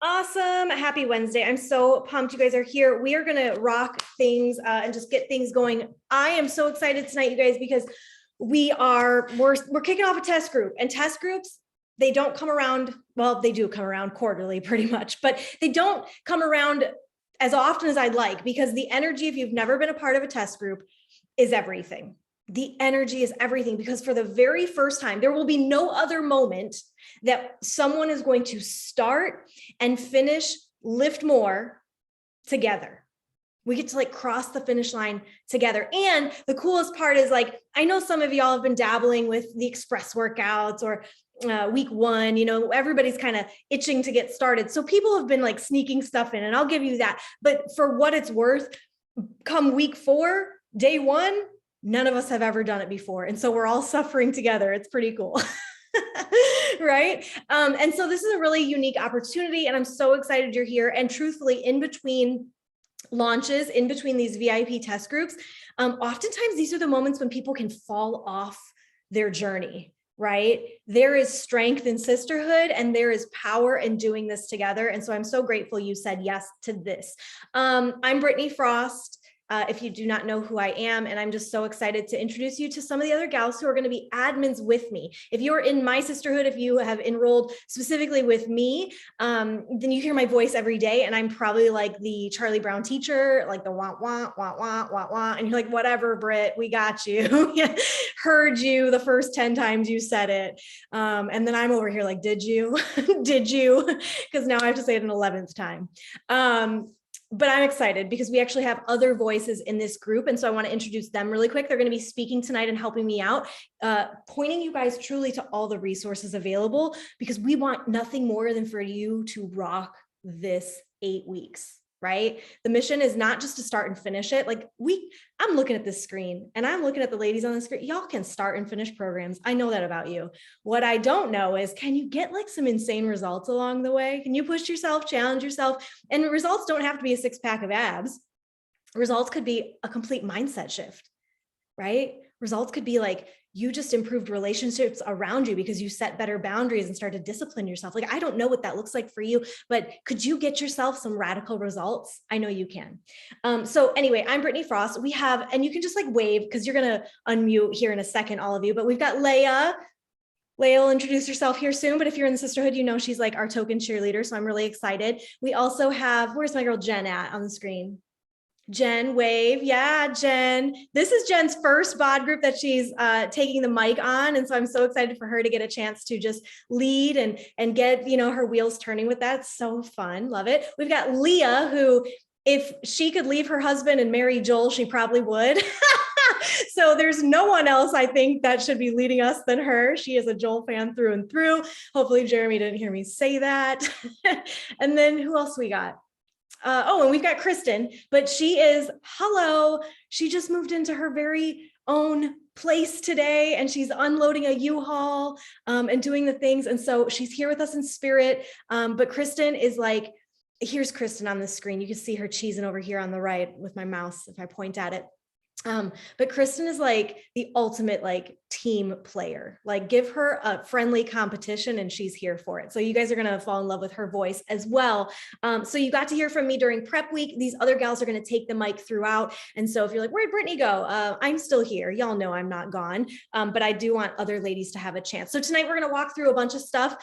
Awesome. Happy Wednesday. I'm so pumped you guys are here. We are going to rock things and just get things going. I am so excited tonight, you guys, because we're kicking off a test group, and test groups, they don't come around. Well, they do come around quarterly pretty much, but they don't come around as often as I'd like, because the energy, if you've never been a part of a test group, is everything. The energy is everything, because for the very first time, there will be no other moment that someone is going to start and finish Lift More together. We get to like cross the finish line together. And the coolest part is, like, I know some of y'all have been dabbling with the express workouts or week one, everybody's kind of itching to get started. So people have been like sneaking stuff in, and I'll give you that. But for what it's worth, come week 4, day 1, none of us have ever done it before. And so we're all suffering together. It's pretty cool. Right? And so this is a really unique opportunity, and I'm so excited you're here. And truthfully, in between launches, in between these VIP test groups, oftentimes these are the moments when people can fall off their journey, right? There is strength in sisterhood, and there is power in doing this together. And so I'm so grateful you said yes to this. I'm Brittany Frost. If you do not know who I am, and I'm just so excited to introduce you to some of the other gals who are going to be admins with me. If you're in my sisterhood, if you have enrolled specifically with me, then you hear my voice every day, and I'm probably like the Charlie Brown teacher, like the wah, wah, wah, wah, wah, wah, and you're like, whatever, Britt, we got you. Heard you the first 10 times you said it. And then I'm over here like, did you? Did you? Because now I have to say it an 11th time. But I'm excited because we actually have other voices in this group. And so I want to introduce them really quick. They're going to be speaking tonight and helping me out, pointing you guys truly to all the resources available, because we want nothing more than for you to rock this 8 weeks, right? The mission is not just to start and finish it. Like I'm looking at this screen, and I'm looking at the ladies on the screen. Y'all can start and finish programs. I know that about you. What I don't know is, can you get like some insane results along the way? Can you push yourself, challenge yourself? And results don't have to be a 6-pack of abs. Results could be a complete mindset shift, right? Results could be like, you just improved relationships around you because you set better boundaries and started to discipline yourself. Like, I don't know what that looks like for you, but could you get yourself some radical results? I know you can. So anyway, I'm Brittany Frost. We have, and you can just like wave, because you're going to unmute here in a second, all of you, but we've got Leia. Leia will introduce herself here soon, but if you're in the sisterhood, you know she's like our token cheerleader, so I'm really excited. We also have, where's my girl Jen at on the screen? Jen, wave. Yeah, Jen. This is Jen's first bod group that she's taking the mic on. And so I'm so excited for her to get a chance to just lead and get, her wheels turning with that. It's so fun. Love it. We've got Leah, who, if she could leave her husband and marry Joel, she probably would. So there's no one else, I think, that should be leading us than her. She is a Joel fan through and through. Hopefully Jeremy didn't hear me say that. And then who else we got? And we've got Kristen, but she just moved into her very own place today, and she's unloading a U-Haul and doing the things. And so she's here with us in spirit. But Kristen is like, here's Kristen on the screen. You can see her cheesing over here on the right with my mouse if I point at it. But Kristen is like the ultimate like team player. Like, give her a friendly competition and she's here for it. So you guys are going to fall in love with her voice as well. So you got to hear from me during prep week. These other gals are going to take the mic throughout. And so if you're like, where'd Brittany go? I'm still here. Y'all know I'm not gone. But I do want other ladies to have a chance. So tonight we're going to walk through a bunch of stuff,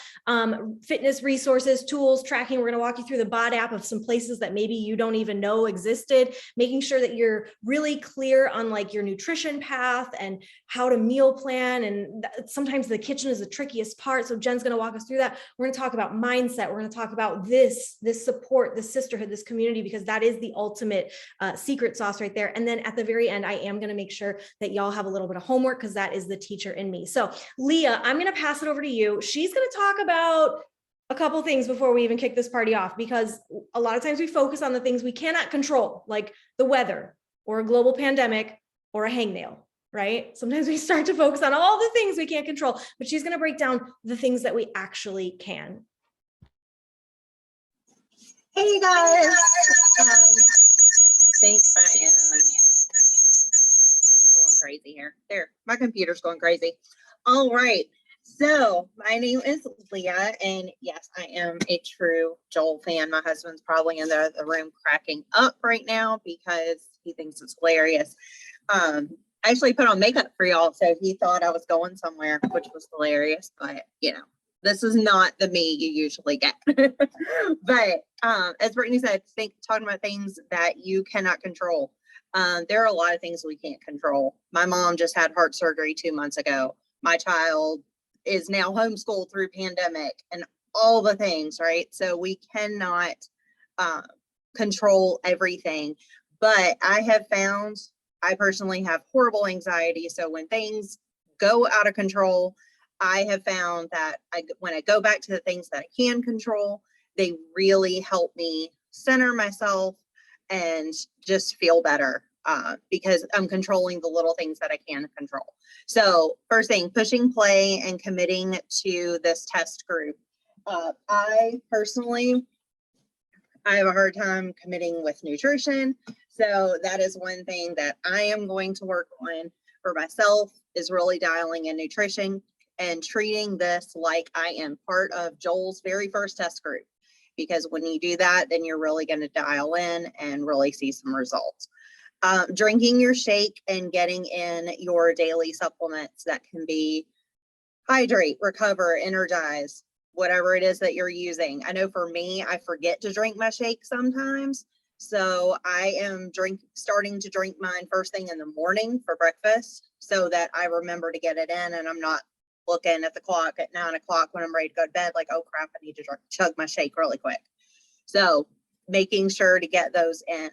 fitness resources, tools, tracking. We're going to walk you through the bod app of some places that maybe you don't even know existed, making sure that you're really clear on like your nutrition path and how to meal plan. And sometimes the kitchen is the trickiest part. So Jen's going to walk us through that. We're going to talk about mindset. We're going to talk about this support, this sisterhood, this community, because that is the ultimate secret sauce right there. And then at the very end, I am going to make sure that y'all have a little bit of homework, because that is the teacher in me. So Leah, I'm going to pass it over to you. She's going to talk about a couple things before we even kick this party off, because a lot of times we focus on the things we cannot control, like the weather or a global pandemic or a hangnail, right? Sometimes we start to focus on all the things we can't control, but she's going to break down the things that we actually can. Hey guys. Thanks, things going crazy here. There, my computer's going crazy. All right. So my name is Leah, and yes, I am a true Joel fan. My husband's probably in the other room cracking up right now because he thinks it's hilarious. I actually put on makeup for y'all, so he thought I was going somewhere, which was hilarious. But this is not the me you usually get. But as Brittany said, talking about things that you cannot control. There are a lot of things we can't control. My mom just had heart surgery 2 months ago. My child is now homeschooled through pandemic and all the things, right? So we cannot control everything. But I have found, I personally have horrible anxiety. So when things go out of control, I have found that when I go back to the things that I can control, they really help me center myself and just feel better because I'm controlling the little things that I can control. So first thing, pushing play and committing to this test group. I personally, I have a hard time committing with nutrition. So that is one thing that I am going to work on for myself, is really dialing in nutrition and treating this like I am part of Joel's very first test group. Because when you do that, then you're really going to dial in and really see some results. Drinking your shake and getting in your daily supplements that can be hydrate, recover, energize, whatever it is that you're using. I know for me, I forget to drink my shake sometimes. So I am starting to drink mine first thing in the morning for breakfast so that I remember to get it in and I'm not looking at the clock at 9 o'clock when I'm ready to go to bed, like, oh crap, I need to chug my shake really quick. So making sure to get those in.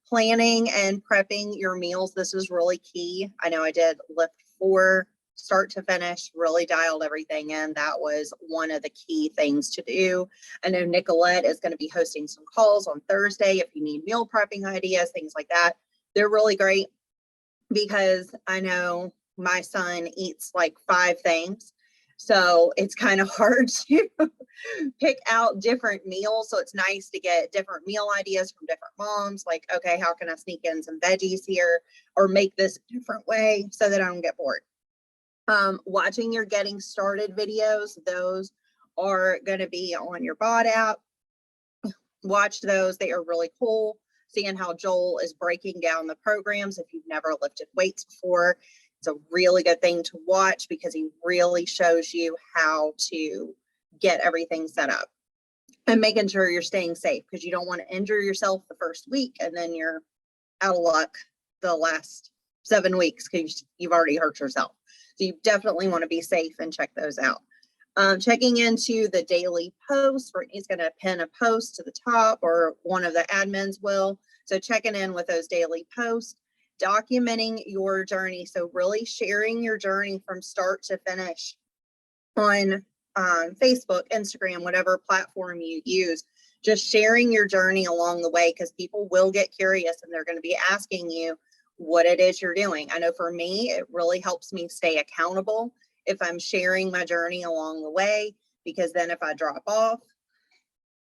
Planning and prepping your meals. This is really key. I know I did Lift 4 start to finish, really dialed everything in. That was one of the key things to do. I know Nicolette is going to be hosting some calls on Thursday if you need meal prepping ideas, things like that. They're really great because I know my son eats like 5 things. So it's kind of hard to pick out different meals. So it's nice to get different meal ideas from different moms. Like, okay, how can I sneak in some veggies here or make this a different way so that I don't get bored? Watching your getting started videos, those are going to be on your BOD app. Watch those. They are really cool. Seeing how Joel is breaking down the programs. If you've never lifted weights before, it's a really good thing to watch because he really shows you how to get everything set up and making sure you're staying safe because you don't want to injure yourself the first week and then you're out of luck the last 7 weeks because you've already hurt yourself. So you definitely want to be safe and check those out. Checking into the daily post. Brittany's going to pin a post to the top, or one of the admins will. So checking in with those daily posts, documenting your journey. So really sharing your journey from start to finish on Facebook, Instagram, whatever platform you use. Just sharing your journey along the way because people will get curious and they're going to be asking you what it is you're doing. I know for me, it really helps me stay accountable if I'm sharing my journey along the way, because then if I drop off,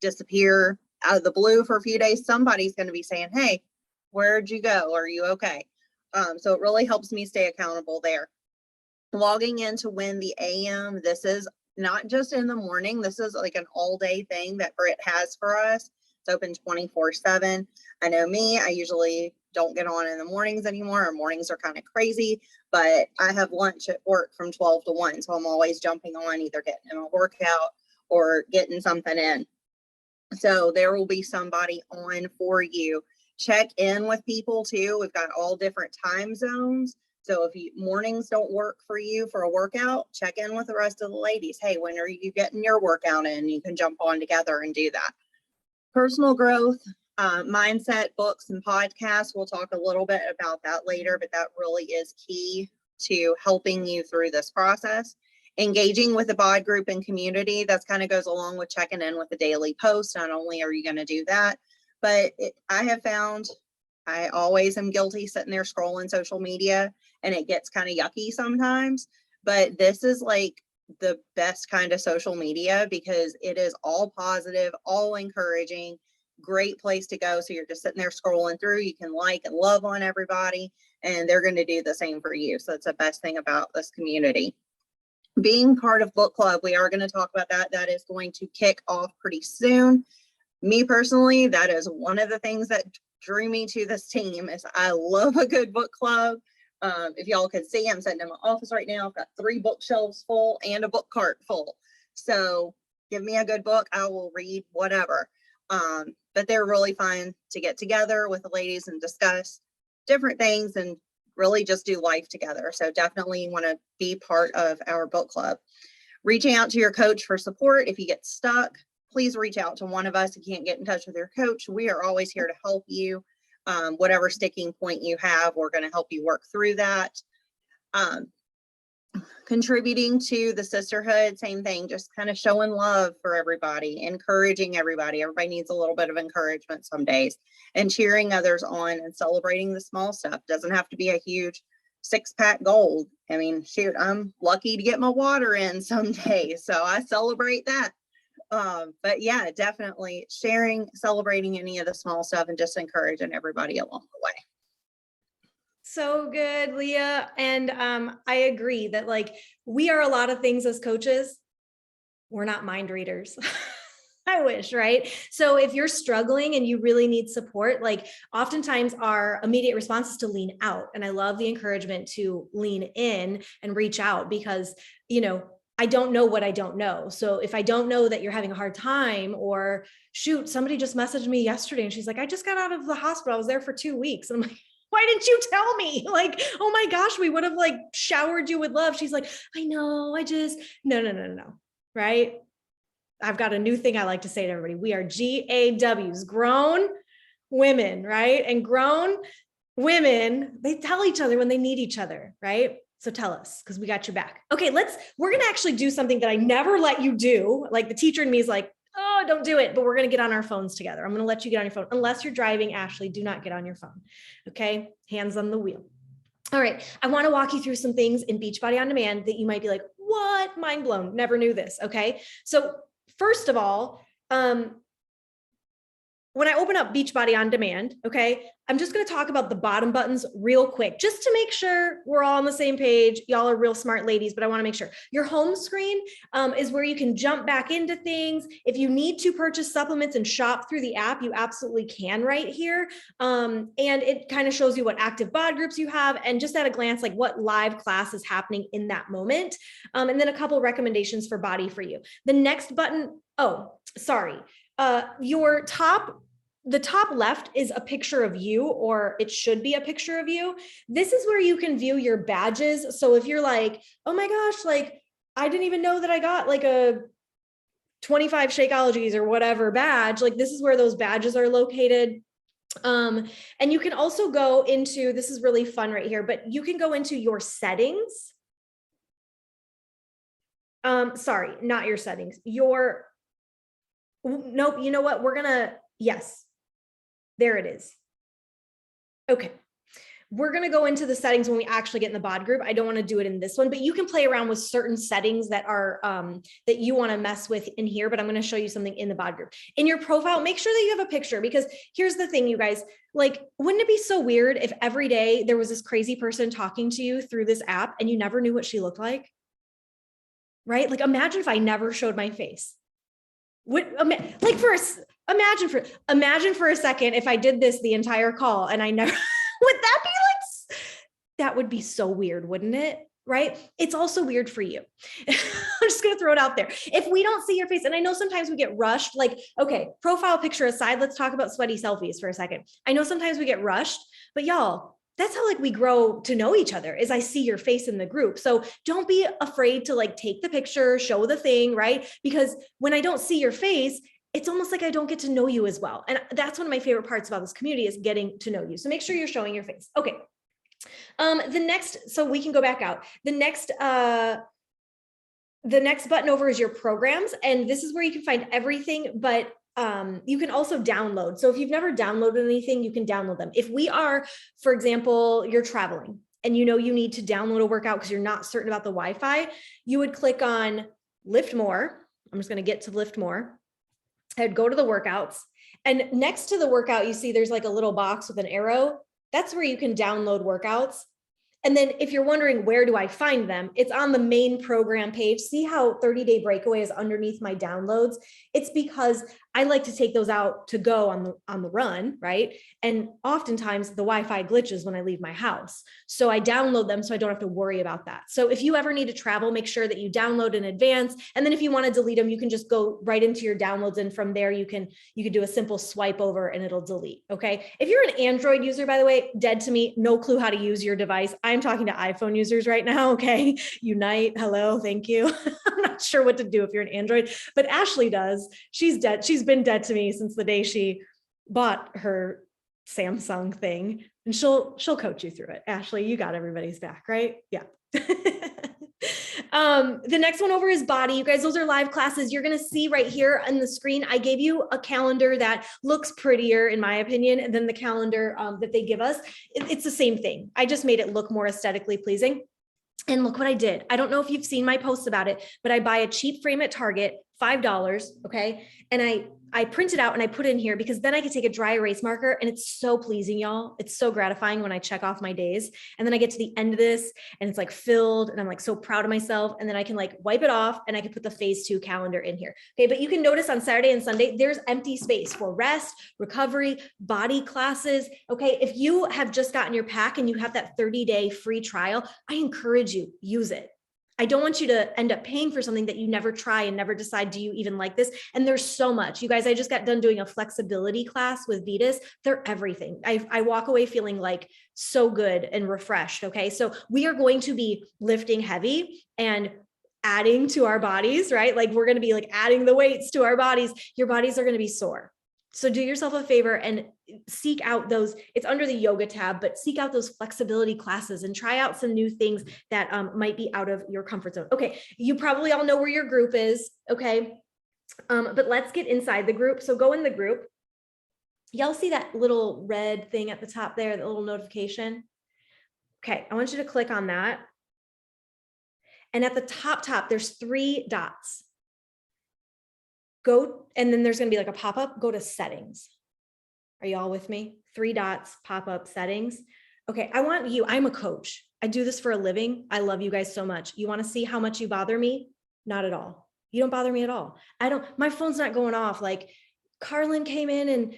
disappear out of the blue for a few days, somebody's going to be saying, hey, where'd you go? Are you okay? So it really helps me stay accountable there. Logging into Win the AM. This is not just in the morning. This is like an all day thing that Britt has for us. It's open 24/7. I know me, I usually don't get on in the mornings anymore. Our mornings are kind of crazy, but I have lunch at work from 12 to 1. So I'm always jumping on, either getting in a workout or getting something in. So there will be somebody on for you. Check in with people too. We've got all different time zones. So if mornings don't work for you for a workout, check in with the rest of the ladies. Hey, when are you getting your workout in? You can jump on together and do that. Personal growth, mindset, books, and podcasts. We'll talk a little bit about that later, but that really is key to helping you through this process. Engaging with the BOD group and community, that kind of goes along with checking in with the daily post. Not only are you going to do that, but I have found I always am guilty sitting there scrolling social media, and it gets kind of yucky sometimes. But this is like the best kind of social media because it is all positive, all encouraging, great place to go. So you're just sitting there scrolling through. You can like and love on everybody, and they're going to do the same for you. So it's the best thing about this community. being part of book club, we are going to talk about that. That is going to kick off pretty soon. Me personally, that is one of the things that drew me to this team is I love a good book club. If y'all could see, I'm sitting in my office right now. I've got 3 bookshelves full and a book cart full. So give me a good book, I will read whatever. But they're really fun to get together with the ladies and discuss different things and really just do life together. So definitely want to be part of our book club. Reaching out to your coach for support. If you get stuck, please reach out to one of us. If you can't get in touch with your coach, we are always here to help you. Whatever sticking point you have, we're going to help you work through that. Contributing to the sisterhood, same thing, just kind of showing love for everybody, encouraging everybody. Everybody needs a little bit of encouragement some days, and cheering others on and celebrating the small stuff. Doesn't have to be a huge 6-pack goal. I mean, shoot, I'm lucky to get my water in some days, so I celebrate that. But yeah, definitely sharing, celebrating any of the small stuff and just encouraging everybody along the way. So good, Leah. And I agree that like we are a lot of things as coaches. We're not mind readers. I wish, right? So if you're struggling and you really need support, like oftentimes our immediate response is to lean out. And I love the encouragement to lean in and reach out because, you know, I don't know what I don't know. So if I don't know that you're having a hard time, or shoot, somebody just messaged me yesterday and she's like, I just got out of the hospital. I was there for 2 weeks. And I'm like, why didn't you tell me? Like, oh my gosh, we would have like showered you with love. She's like, I know, no. Right? I've got a new thing I like to say to everybody. We are GAWs, grown women, right? And grown women, they tell each other when they need each other, right? So tell us, because we got your back. Okay, we're going to actually do something that I never let you do. Like the teacher in me is like, oh, don't do it. But we're going to get on our phones together. I'm going to let you get on your phone. Unless you're driving, Ashley, do not get on your phone. Okay. Hands on the wheel. All right. I want to walk you through some things in Beachbody On Demand that you might be like, what? Mind blown. Never knew this. Okay. So first of all, when I open up Beachbody On Demand, okay, I'm just going to talk about the bottom buttons real quick, just to make sure we're all on the same page. Y'all are real smart ladies, but I want to make sure. Your home screen is where you can jump back into things. If you need to purchase supplements and shop through the app, you absolutely can right here. And it kind of shows you what active bod groups you have, and just at a glance, like what live class is happening in that moment. And then a couple recommendations for body for you. The next button, the top left is a picture of you, or it should be a picture of you. This is where you can view your badges. So if you're like, oh my gosh, like I didn't even know that I got like a 25 Shakeologies or whatever badge, like this is where those badges are located. And you can also go into, this is really fun right here, but you can go into your settings. Sorry, not your settings. Nope, you know what? Yes. There it is. Okay. We're going to go into the settings when we actually get in the bod group. I don't want to do it in this one, but you can play around with certain settings that are that you want to mess with in here, but I'm going to show you something in the bod group. In your profile, make sure that you have a picture, because here's the thing, you guys, like, wouldn't it be so weird if every day there was this crazy person talking to you through this app and you never knew what she looked like? Right? Like, imagine if I never showed my face. Imagine for a second if I did this the entire call and I never, would that be like, that would be so weird, wouldn't it? Right? It's also weird for you. I'm just going to throw it out there. If we don't see your face, and I know sometimes we get rushed, like, okay, profile picture aside, let's talk about sweaty selfies for a second. I know sometimes we get rushed, but y'all, that's how like we grow to know each other, is I see your face in the group. So don't be afraid to like take the picture, show the thing, right? Because when I don't see your face, it's almost like I don't get to know you as well. And that's one of my favorite parts about this community, is getting to know you. So make sure you're showing your face. Okay. So we can go back out. The next button over is your programs. And this is where you can find everything, but you can also download. So if you've never downloaded anything, you can download them. If we are, for example, you're traveling and you know you need to download a workout because you're not certain about the Wi-Fi, you would click on Lift More. I'm just going to get to Lift More. I'd go to the workouts, and next to the workout, you see there's like a little box with an arrow. That's where you can download workouts. And then if you're wondering, where do I find them? It's on the main program page. See how 30-day breakaway is underneath my downloads? It's because I like to take those out to go on the run, right? And oftentimes the Wi-Fi glitches when I leave my house. So I download them so I don't have to worry about that. So if you ever need to travel, make sure that you download in advance. And then if you want to delete them, you can just go right into your downloads. And from there, you can do a simple swipe over and it'll delete. Okay. If you're an Android user, by the way, dead to me, no clue how to use your device. I'm talking to iPhone users right now. Okay. Unite. Hello. Thank you. I'm not sure what to do if you're an Android, but Ashley does. She's dead. She's been dead to me since the day she bought her Samsung thing, and she'll coach you through it. Ashley, you got everybody's back, right? Yeah. The next one over is body. You guys, those are live classes. You're going to see right here on the screen, I gave you a calendar that looks prettier, in my opinion, than the calendar that they give us. It's the same thing. I just made it look more aesthetically pleasing. And look what I did. I don't know if you've seen my posts about it, but I buy a cheap frame at Target, $5, okay? And I print it out and I put it in here because then I can take a dry erase marker, and it's so pleasing, y'all. It's so gratifying when I check off my days. And then I get to the end of this and it's like filled and I'm like so proud of myself. And then I can like wipe it off and I can put the phase 2 calendar in here. Okay. But you can notice on Saturday and Sunday, there's empty space for rest, recovery, body classes. Okay. If you have just gotten your pack and you have that 30-day free trial, I encourage you, use it. I don't want you to end up paying for something that you never try and never decide, do you even like this? And there's so much. You guys, I just got done doing a flexibility class with Vitas. They're everything. I walk away feeling like so good and refreshed. Okay. So we are going to be lifting heavy and adding to our bodies, right? Like we're going to be like adding the weights to our bodies. Your bodies are going to be sore. So do yourself a favor and seek out those, it's under the yoga tab, but seek out those flexibility classes and try out some new things that might be out of your comfort zone. Okay. You probably all know where your group is. Okay. But let's get inside the group. So go in the group. Y'all see that little red thing at the top there, the little notification? Okay. I want you to click on that. And at the top, there's 3 dots. Go, and then there's going to be like a pop-up, go to settings. Are you all with me? 3 dots, pop-up, settings. Okay, I want you, I'm a coach. I do this for a living. I love you guys so much. You want to see how much you bother me? Not at all. You don't bother me at all. My phone's not going off. Like Carlin came in and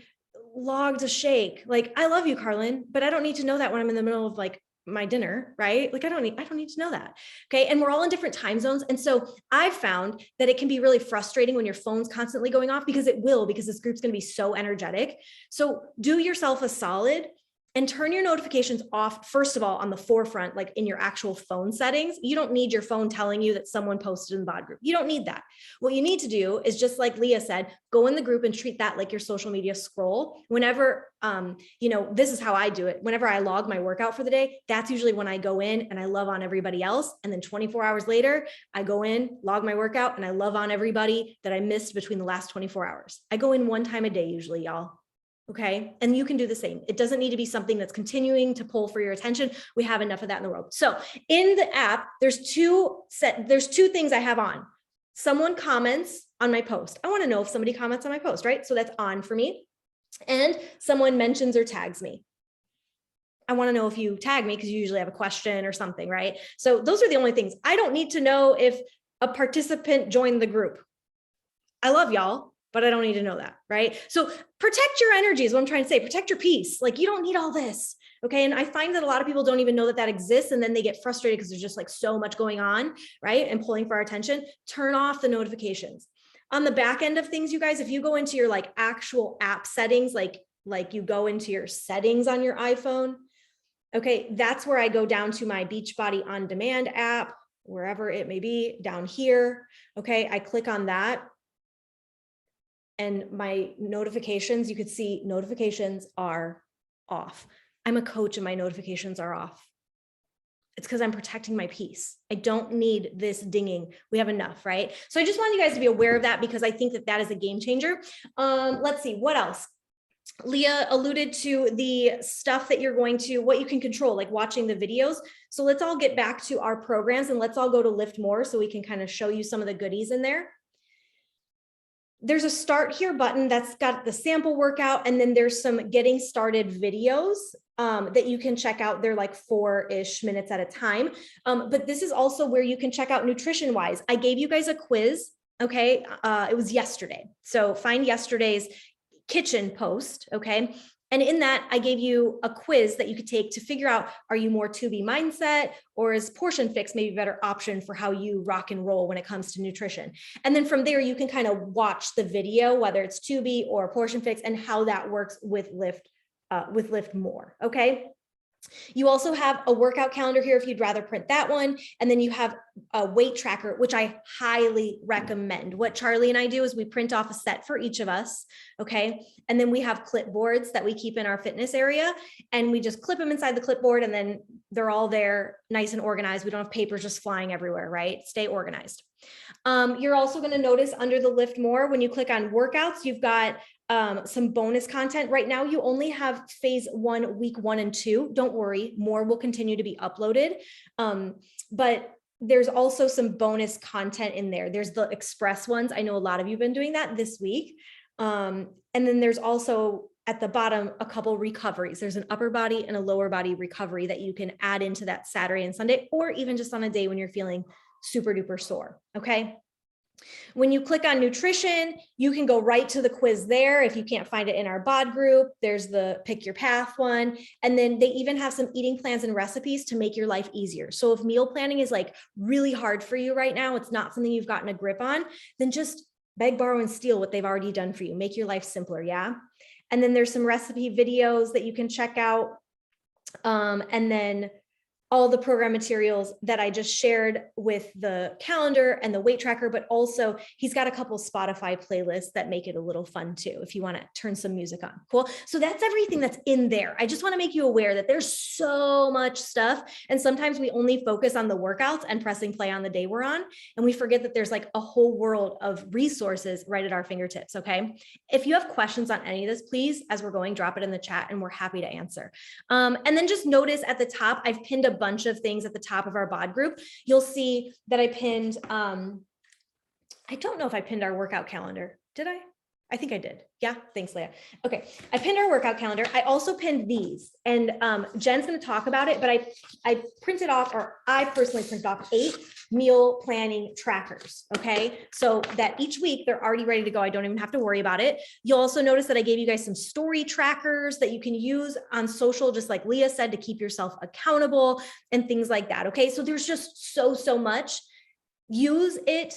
logged a shake. Like, I love you, Carlin, but I don't need to know that when I'm in the middle of like my dinner, right? Like I don't need to know that. Okay. And we're all in different time zones. And so I've found that it can be really frustrating when your phone's constantly going off, because this group's going to be so energetic. So do yourself a solid and turn your notifications off, first of all, on the forefront, like in your actual phone settings. You don't need your phone telling you that someone posted in the bod group. You don't need that. What you need to do is, just like Leah said, go in the group and treat that like your social media scroll. Whenever, this is how I do it. Whenever I log my workout for the day, that's usually when I go in and I love on everybody else. And then 24 hours later, I go in, log my workout, and I love on everybody that I missed between the last 24 hours. I go in 1 time a day usually, y'all. Okay. And you can do the same. It doesn't need to be something that's continuing to pull for your attention. We have enough of that in the world. So in the app, there's two things I have on. Someone comments on my post. I want to know if somebody comments on my post, right? So that's on for me. And someone mentions or tags me. I want to know if you tag me because you usually have a question or something, right? So those are the only things. I don't need to know if a participant joined the group. I love y'all, but I don't need to know that, right? So protect your energy is what I'm trying to say. Protect your peace. Like, you don't need all this, okay? And I find that a lot of people don't even know that that exists, and then they get frustrated because there's just like so much going on, right? And pulling for our attention. Turn off the notifications. On the back end of things, you guys, if you go into your like actual app settings, like you go into your settings on your iPhone, okay, that's where I go down to my Beachbody On Demand app, wherever it may be, down here, okay? I click on that. And my notifications, you could see notifications are off. I'm a coach and my notifications are off. It's because I'm protecting my peace. I don't need this dinging. We have enough, right? So I just want you guys to be aware of that, because I think that that is a game changer. Let's see, what else? Leah alluded to the stuff that what you can control, like watching the videos. So let's all get back to our programs and let's all go to Lift More so we can kind of show you some of the goodies in there. there's a start here button that's got the sample workout, and then there's some getting started videos that you can check out. They're like 4-ish minutes at a time. But this is also where you can check out nutrition wise. I gave you guys a quiz. Okay. It was yesterday. So find yesterday's kitchen post. Okay. And in that, I gave you a quiz that you could take to figure out, are you more to-be mindset, or is portion fix maybe a better option for how you rock and roll when it comes to nutrition? And then from there, you can kind of watch the video, whether it's to-be or portion fix, and how that works with Lift more. Okay. You also have a workout calendar here if you'd rather print that one. And then you have a weight tracker, which I highly recommend. What Charlie and I do is we print off a set for each of us. Okay. And then we have clipboards that we keep in our fitness area, and we just clip them inside the clipboard, and then they're all there nice and organized. We don't have papers just flying everywhere, right? Stay organized. You're also going to notice under the Lift More, when you click on workouts, you've got some bonus content. Right now, you only have phase 1, week 1 and 2. Don't worry, more will continue to be uploaded. But there's also some bonus content in there. There's the express ones. I know a lot of you have been doing that this week. And then there's also at the bottom, a couple recoveries. There's an upper body and a lower body recovery that you can add into that Saturday and Sunday, or even just on a day when you're feeling super duper sore. Okay. When you click on nutrition, you can go right to the quiz there. If you can't find it in our bod group, there's the pick your path one. And then they even have some eating plans and recipes to make your life easier. So if meal planning is like really hard for you right now, it's not something you've gotten a grip on, then just beg, borrow, and steal what they've already done for you. Make your life simpler. Yeah. And then there's some recipe videos that you can check out. And then all the program materials that I just shared with the calendar and the weight tracker, but also he's got a couple Spotify playlists that make it a little fun too, if you want to turn some music on. Cool. So that's everything that's in there. I just want to make you aware that there's so much stuff. And sometimes we only focus on the workouts and pressing play on the day we're on. And we forget that there's like a whole world of resources right at our fingertips. Okay. If you have questions on any of this, please, as we're going, drop it in the chat and we're happy to answer. And then just notice at the top, I've pinned a bunch of things at the top of our bod group. You'll see that I pinned, I don't know if I pinned our workout calendar. Did I? I think I did. Yeah. Thanks, Leah. Okay. I pinned our workout calendar. I also pinned these, and Jen's going to talk about it, but I printed off, or I personally printed off 8 meal planning trackers. Okay. So that each week they're already ready to go. I don't even have to worry about it. You'll also notice that I gave you guys some story trackers that you can use on social, just like Leah said, to keep yourself accountable and things like that. Okay. So there's just so much. Use it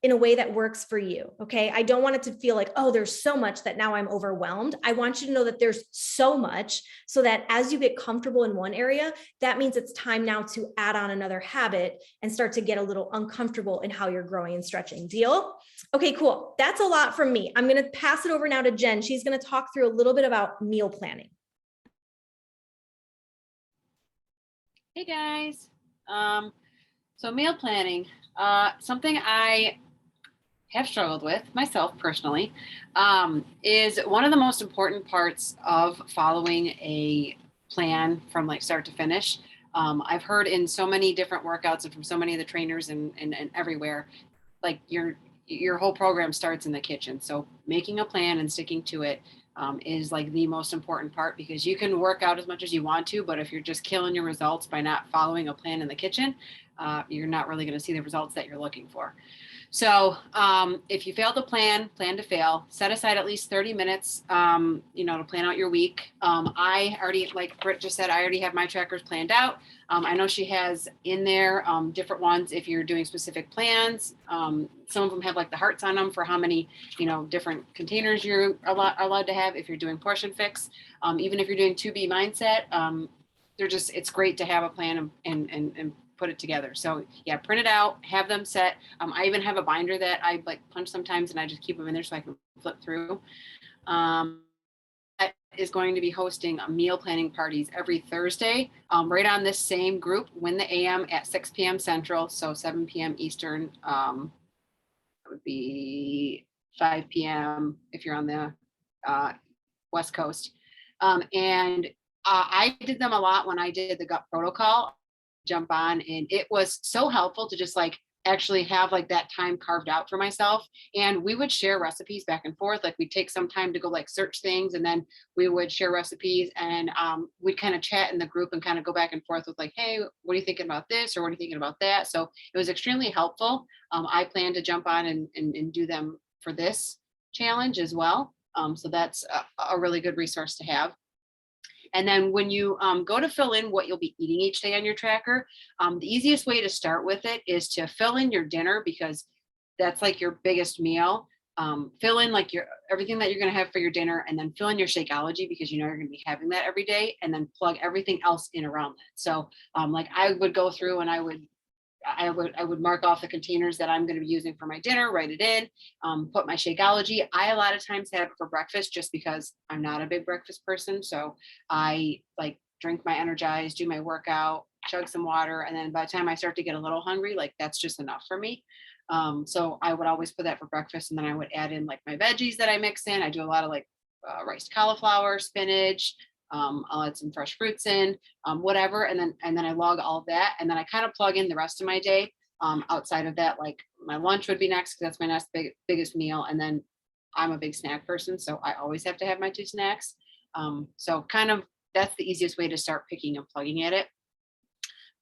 in a way that works for you. Okay. I don't want it to feel like, oh, there's so much that now I'm overwhelmed. I want you to know that there's so much, so that as you get comfortable in one area, that means it's time now to add on another habit and start to get a little uncomfortable in how you're growing and stretching. Deal? Okay, cool. That's a lot from me. I'm going to pass it over now to Jen. She's going to talk through a little bit about meal planning. Hey guys. So meal planning, something I have struggled with myself personally, is one of the most important parts of following a plan from like start to finish. I've heard in so many different workouts and from so many of the trainers and everywhere, like your whole program starts in the kitchen. So making a plan and sticking to it is like the most important part, because you can work out as much as you want to, but if you're just killing your results by not following a plan in the kitchen, you're not really going to see the results that you're looking for. So if you fail to plan to fail, set aside at least 30 minutes, to plan out your week. I already, like Britt just said, I already have my trackers planned out. I know she has in there different ones if you're doing specific plans. Some of them have like the hearts on them for how many, different containers you're allowed to have if you're doing portion fix. Even if you're doing to-be mindset, it's great to have a plan and put it together. So yeah, print it out, have them set. I even have a binder that I like punch sometimes and I just keep them in there so I can flip through. That is going to be hosting meal planning parties every Thursday, right on this same group, Win the AM at 6 p.m. Central. So 7 p.m. Eastern, it would be 5 p.m. if you're on the West Coast. And I did them a lot when I did the gut protocol. Jump on, and it was so helpful to just like actually have like that time carved out for myself. And we would share recipes back and forth. Like we'd take some time to go like search things, and then we would share recipes, and we'd kind of chat in the group and kind of go back and forth with like, hey, what are you thinking about this? Or what are you thinking about that? So it was extremely helpful. I plan to jump on and do them for this challenge as well. So that's a really good resource to have. And then when you go to fill in what you'll be eating each day on your tracker, the easiest way to start with it is to fill in your dinner, because that's like your biggest meal. Fill in like your everything that you're going to have for your dinner, and then fill in your Shakeology, because you know you're going to be having that every day, and then plug everything else in around that. So like I would go through and I would mark off the containers that I'm going to be using for my dinner, write it in, put my Shakeology. I a lot of times have it for breakfast just because I'm not a big breakfast person. So I like drink my Energize, do my workout, chug some water. And then by the time I start to get a little hungry, like that's just enough for me. So I would always put that for breakfast. And then I would add in like my veggies that I mix in. I do a lot of like riced cauliflower, spinach. I'll add some fresh fruits in, whatever. And then I log all of that. And then I kind of plug in the rest of my day. Outside of that, like my lunch would be next, because that's my next biggest meal. And then I'm a big snack person, so I always have to have my 2 snacks. So kind of that's the easiest way to start picking and plugging at it.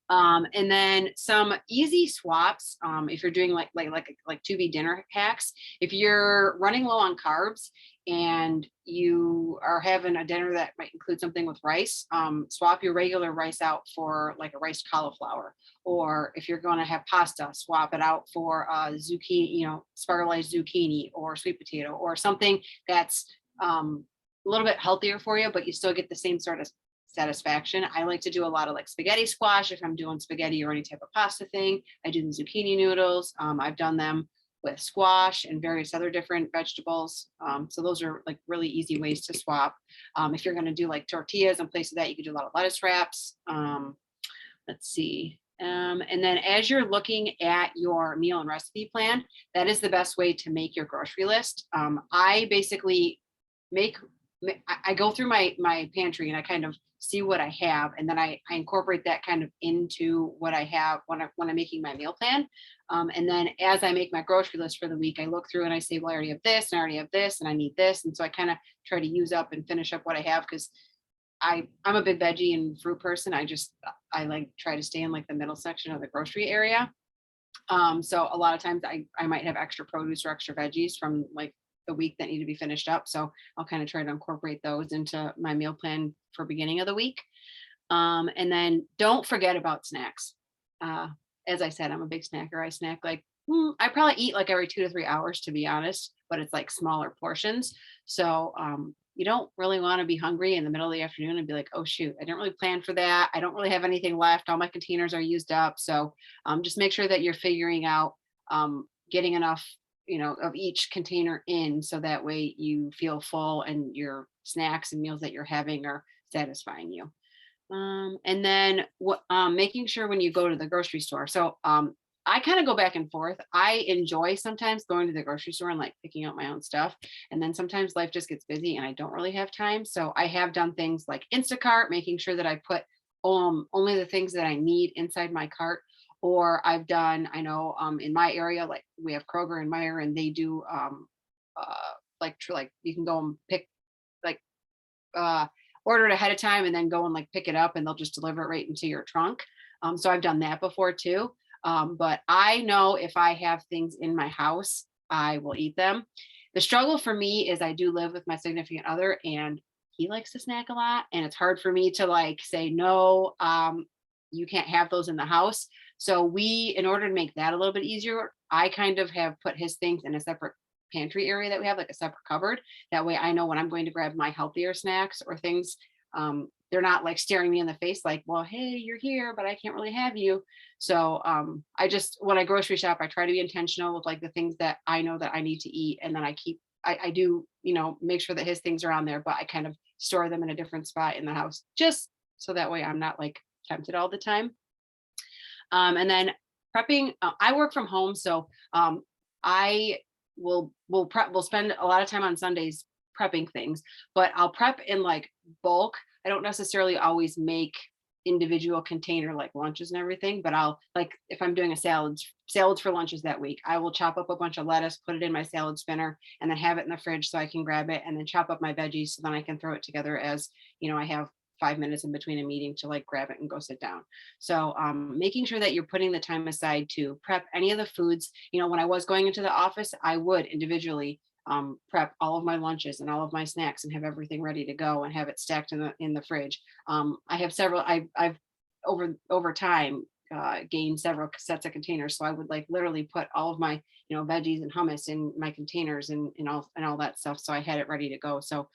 And then some easy swaps. If you're doing like 2B dinner hacks, if you're running low on carbs and you are having a dinner that might include something with rice, swap your regular rice out for like a riced cauliflower. Or if you're going to have pasta, swap it out for zucchini, spargelized zucchini or sweet potato, or something that's a little bit healthier for you, but you still get the same sort of satisfaction. I like to do a lot of like spaghetti squash if I'm doing spaghetti or any type of pasta thing. I do the zucchini noodles. I've done them with squash and various other different vegetables. So those are like really easy ways to swap. If you're going to do like tortillas in place of that, you could do a lot of lettuce wraps. Let's see. And then as you're looking at your meal and recipe plan, that is the best way to make your grocery list. I basically I go through my pantry and I kind of see what I have, and then I incorporate that kind of into what I have when I'm making my meal plan. And then as I make my grocery list for the week, I look through and I say, well, I already have this, and I already have this, and I need this. And so I kind of try to use up and finish up what I have, because I'm a big veggie and fruit person. I like try to stay in like the middle section of the grocery area. So a lot of times I might have extra produce or extra veggies from like the week that need to be finished up. So I'll kind of try to incorporate those into my meal plan for beginning of the week. And then don't forget about snacks. As I said, I'm a big snacker. I snack like, I probably eat like every 2 to 3 hours, to be honest, but it's like smaller portions. So you don't really want to be hungry in the middle of the afternoon and be like, oh shoot, I didn't really plan for that. I don't really have anything left. All my containers are used up. So just make sure that you're figuring out getting enough of each container in, so that way you feel full and your snacks and meals that you're having are satisfying you. And then making sure when you go to the grocery store. So I kind of go back and forth. I enjoy sometimes going to the grocery store and like picking out my own stuff. And then sometimes life just gets busy and I don't really have time. So I have done things like Instacart, making sure that I put only the things that I need inside my cart. Or I've done, I know in my area, like we have Kroger and Meijer, and they do like you can go and pick like order it ahead of time and then go and like pick it up, and they'll just deliver it right into your trunk. So I've done that before too. But I know if I have things in my house, I will eat them. The struggle for me is I do live with my significant other, and he likes to snack a lot, and it's hard for me to like say no, you can't have those in the house. So in order to make that a little bit easier, I kind of have put his things in a separate pantry area that we have, like a separate cupboard. That way I know when I'm going to grab my healthier snacks or things, they're not like staring me in the face like, well, hey, you're here, but I can't really have you. So when I grocery shop, I try to be intentional with like the things that I know that I need to eat. And then I do, make sure that his things are on there, but I kind of store them in a different spot in the house, just so that way I'm not like tempted all the time. And then prepping, I work from home. So I will spend a lot of time on Sundays prepping things, but I'll prep in like bulk. I don't necessarily always make individual container like lunches and everything, but I'll, like, if I'm doing a salads for lunches that week, I will chop up a bunch of lettuce, put it in my salad spinner, and then have it in the fridge so I can grab it, and then chop up my veggies so then I can throw it together as, I have 5 minutes in between a meeting to like grab it and go sit down. So making sure that you're putting the time aside to prep any of the foods. When I was going into the office, I would individually prep all of my lunches and all of my snacks and have everything ready to go and have it stacked in the fridge. I have several. I've over time gained several sets of containers, so I would like literally put all of my veggies and hummus in my containers and all that stuff. So I had it ready to go. So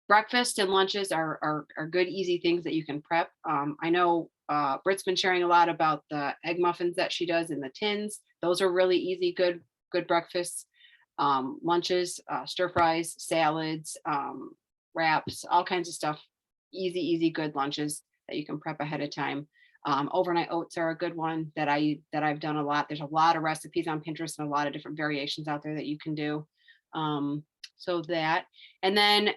breakfast and lunches are good, easy things that you can prep. I know Britt's been sharing a lot about the egg muffins that she does in the tins. Those are really easy, good breakfasts. Lunches, stir fries, salads, wraps, all kinds of stuff. Easy, good lunches that you can prep ahead of time. Overnight oats are a good one that I've done a lot. There's a lot of recipes on Pinterest and a lot of different variations out there that you can do. So that, and then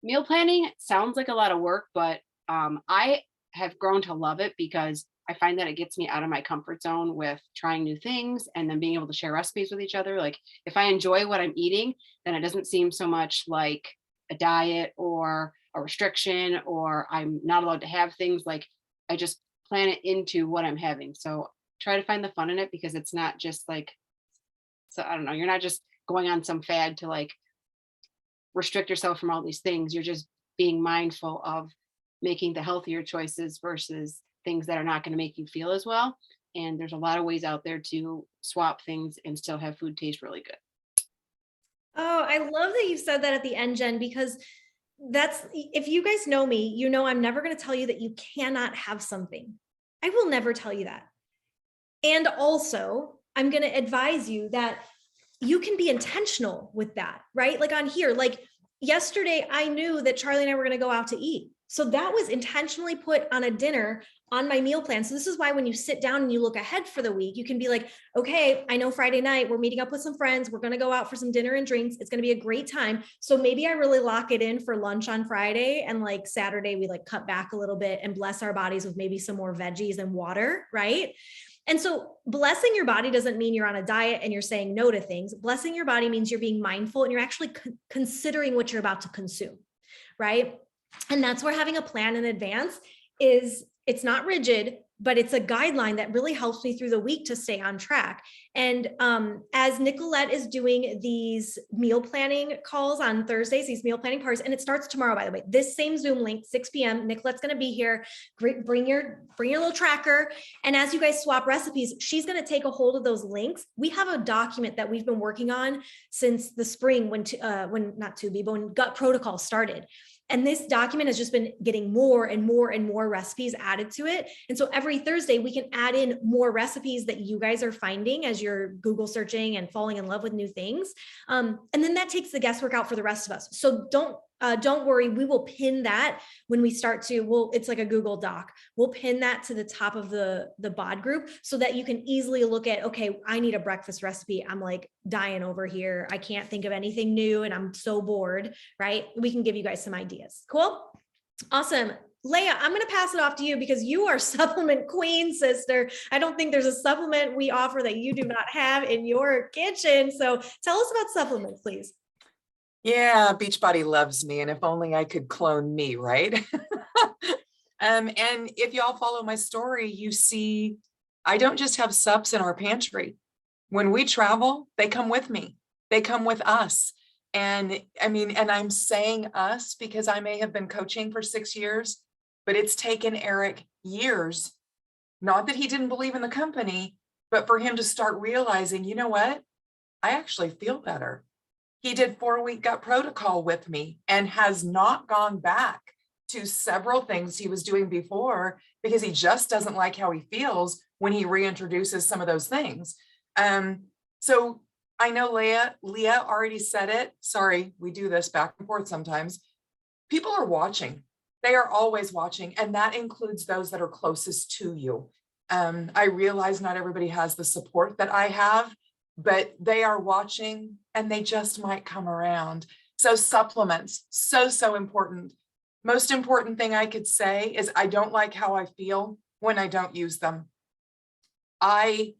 meal planning sounds like a lot of work, but I have grown to love it because I find that it gets me out of my comfort zone with trying new things and then being able to share recipes with each other. Like if I enjoy what I'm eating, then it doesn't seem so much like a diet or a restriction, or I'm not allowed to have things. Like I just plan it into what I'm having. So try to find the fun in it, because it's not just like, so I don't know, you're not just going on some fad to like restrict yourself from all these things. You're just being mindful of making the healthier choices versus things that are not going to make you feel as well. And there's a lot of ways out there to swap things and still have food taste really good. Oh, I love that you said that at the end, Jen, because if you guys know me, I'm never going to tell you that you cannot have something. I will never tell you that. And also, I'm going to advise you that you can be intentional with that, right? Like on here, like yesterday, I knew that Charlie and I were going to go out to eat. So that was intentionally put on a dinner on my meal plan. So this is why when you sit down and you look ahead for the week, you can be like, okay, I know Friday night we're meeting up with some friends. We're going to go out for some dinner and drinks. It's going to be a great time. So maybe I really lock it in for lunch on Friday, and like Saturday, we like cut back a little bit and bless our bodies with maybe some more veggies and water, right? And so blessing your body doesn't mean you're on a diet and you're saying no to things. Blessing your body means you're being mindful and you're actually considering what you're about to consume, right? And that's where having a plan in advance it's not rigid, but it's a guideline that really helps me through the week to stay on track. And as Nicolette is doing these meal planning calls on Thursdays, these meal planning parties, and it starts tomorrow, by the way, this same Zoom link, 6 p.m. Nicolette's going to be here. Bring your little tracker. And as you guys swap recipes, she's going to take a hold of those links. We have a document that we've been working on since the spring when Gut Protocol started. And this document has just been getting more and more and more recipes added to it. And so every Thursday we can add in more recipes that you guys are finding as you're Google searching and falling in love with new things. And then that takes the guesswork out for the rest of us. So don't worry. We will pin that when we start to, it's like a Google Doc. We'll pin that to the top of the bod group so that you can easily look at, okay, I need a breakfast recipe. I'm like dying over here. I can't think of anything new and I'm so bored, right? We can give you guys some ideas. Cool. Awesome. Leah, I'm going to pass it off to you because you are supplement queen, sister. I don't think there's a supplement we offer that you do not have in your kitchen. So tell us about supplements, please. Yeah, Beachbody loves me, and if only I could clone me, right? And if y'all follow my story, you see, I don't just have subs in our pantry. When we travel, they come with me. They come with us. And I mean, and I'm saying us because I may have been coaching for 6 years, but it's taken Eric years, not that he didn't believe in the company, but for him to start realizing, you know what? I actually feel better. He did 4-week gut protocol with me and has not gone back to several things he was doing before because he just doesn't like how he feels when he reintroduces some of those things. So I know Leah already said it. Sorry, we do this back and forth sometimes. People are watching. They are always watching, and that includes those that are closest to you. I realize not everybody has the support that I have, but they are watching and they just might come around. So supplements, so important. Most important thing I could say is I don't like how I feel when I don't use them. I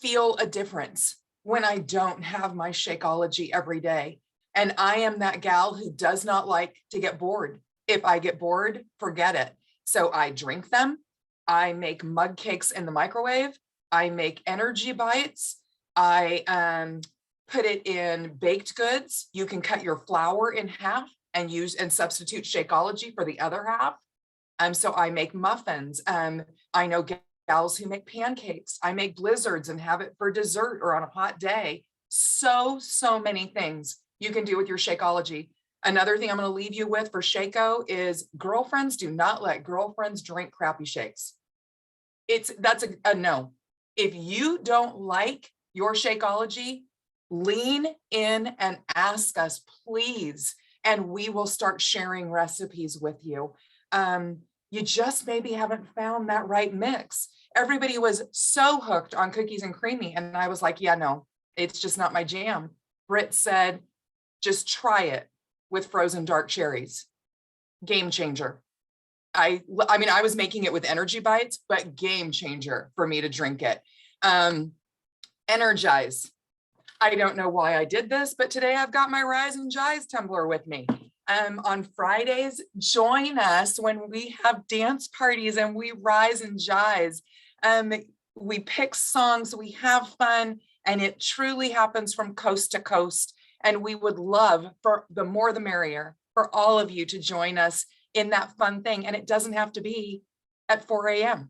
feel a difference when I don't have my Shakeology every day. And I am that gal who does not like to get bored. If I get bored, forget it. So I drink them. I make mug cakes in the microwave. I make energy bites. I put it in baked goods. You can cut your flour in half and use and substitute Shakeology for the other half. So I make muffins. I know gals who make pancakes. I make blizzards and have it for dessert or on a hot day. So many things you can do with your Shakeology. Another thing I'm going to leave you with for Shako is girlfriends do not let girlfriends drink crappy shakes. That's a no. If you don't like your Shakeology, lean in and ask us, please, and we will start sharing recipes with you. You just maybe haven't found that right mix. Everybody was so hooked on cookies and creamy, and I was like, yeah, no, it's just not my jam. Britt said, just try it with frozen dark cherries. Game changer. I mean, I was making it with energy bites, but game changer for me to drink it. Energize. I don't know why I did this, but today I've got my Rise and Jize tumbler with me. On Fridays, join us when we have dance parties and we rise and jize. We pick songs, we have fun, and it truly happens from coast to coast. And we would love, for the more the merrier, for all of you to join us in that fun thing. And it doesn't have to be at 4 a.m.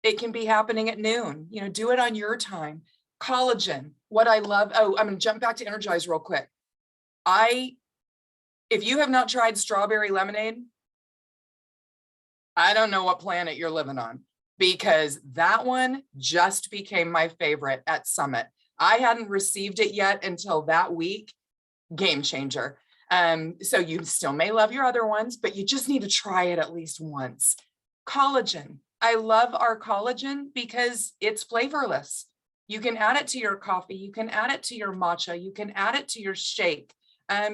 It can be happening at noon. You know, do it on your time. Collagen, what I love. Oh, I'm going to jump back to Energize real quick. If you have not tried strawberry lemonade, I don't know what planet you're living on, because that one just became my favorite at Summit. I hadn't received it yet until that week. Game changer. So you still may love your other ones, but you just need to try it at least once. Collagen. I love our collagen because it's flavorless. You can add it to your coffee. You can add it to your matcha. You can add it to your shake.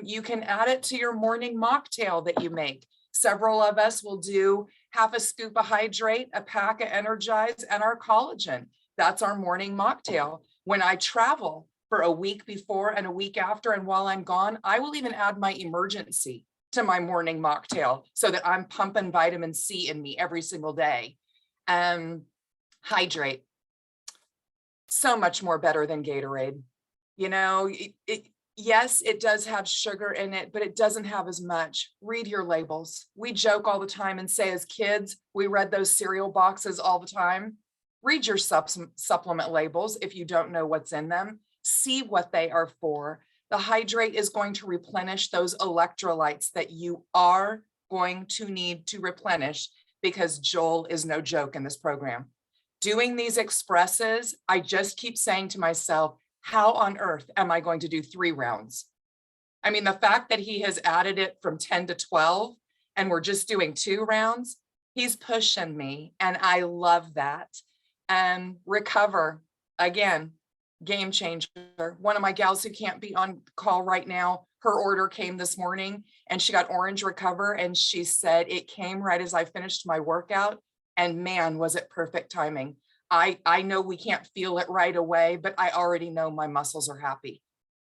You can add it to your morning mocktail that you make. Several of us will do half a scoop of Hydrate, a pack of Energize, and our collagen. That's our morning mocktail. When I travel for a week before and a week after, and while I'm gone, I will even add my Emergency to my morning mocktail so that I'm pumping vitamin C in me every single day. Hydrate. So much more better than Gatorade. You know, yes, it does have sugar in it, but it doesn't have as much. Read your labels. We joke all the time and say as kids, we read those cereal boxes all the time. Read your supplement labels if you don't know what's in them. See what they are for. The Hydrate is going to replenish those electrolytes that you are going to need to replenish, because Joel is no joke in this program. Doing these expresses, I just keep saying to myself, how on earth am I going to do 3 rounds? I mean, the fact that he has added it from 10 to 12 and we're just doing 2 rounds, he's pushing me, and I love that. Recover, again, game changer. One of my gals who can't be on call right now, her order came this morning and she got Orange Recover, and she said it came right as I finished my workout, and man, was it perfect timing. I know we can't feel it right away, but I already know my muscles are happy.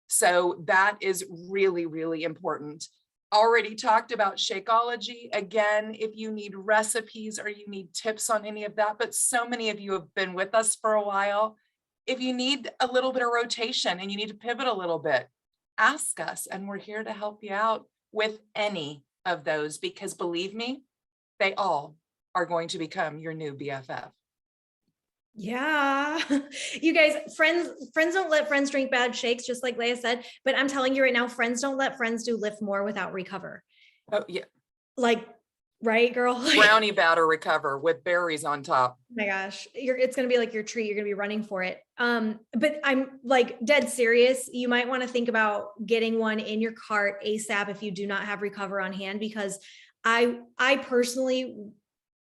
So that is really, really important. Already talked about Shakeology. Again, if you need recipes or you need tips on any of that, but so many of you have been with us for a while. If you need a little bit of rotation and you need to pivot a little bit, ask us, and we're here to help you out with any of those, because believe me, they all are going to become your new BFF. Yeah. You guys, friends don't let friends drink bad shakes, just like Leah said, but I'm telling you right now, friends don't let friends do Lift More without Recover. Oh yeah. Like, right, girl? Brownie batter Recover with berries on top. Oh my gosh, it's going to be like your treat. You're going to be running for it. But I'm like dead serious. You might want to think about getting one in your cart ASAP if you do not have Recover on hand, because I personally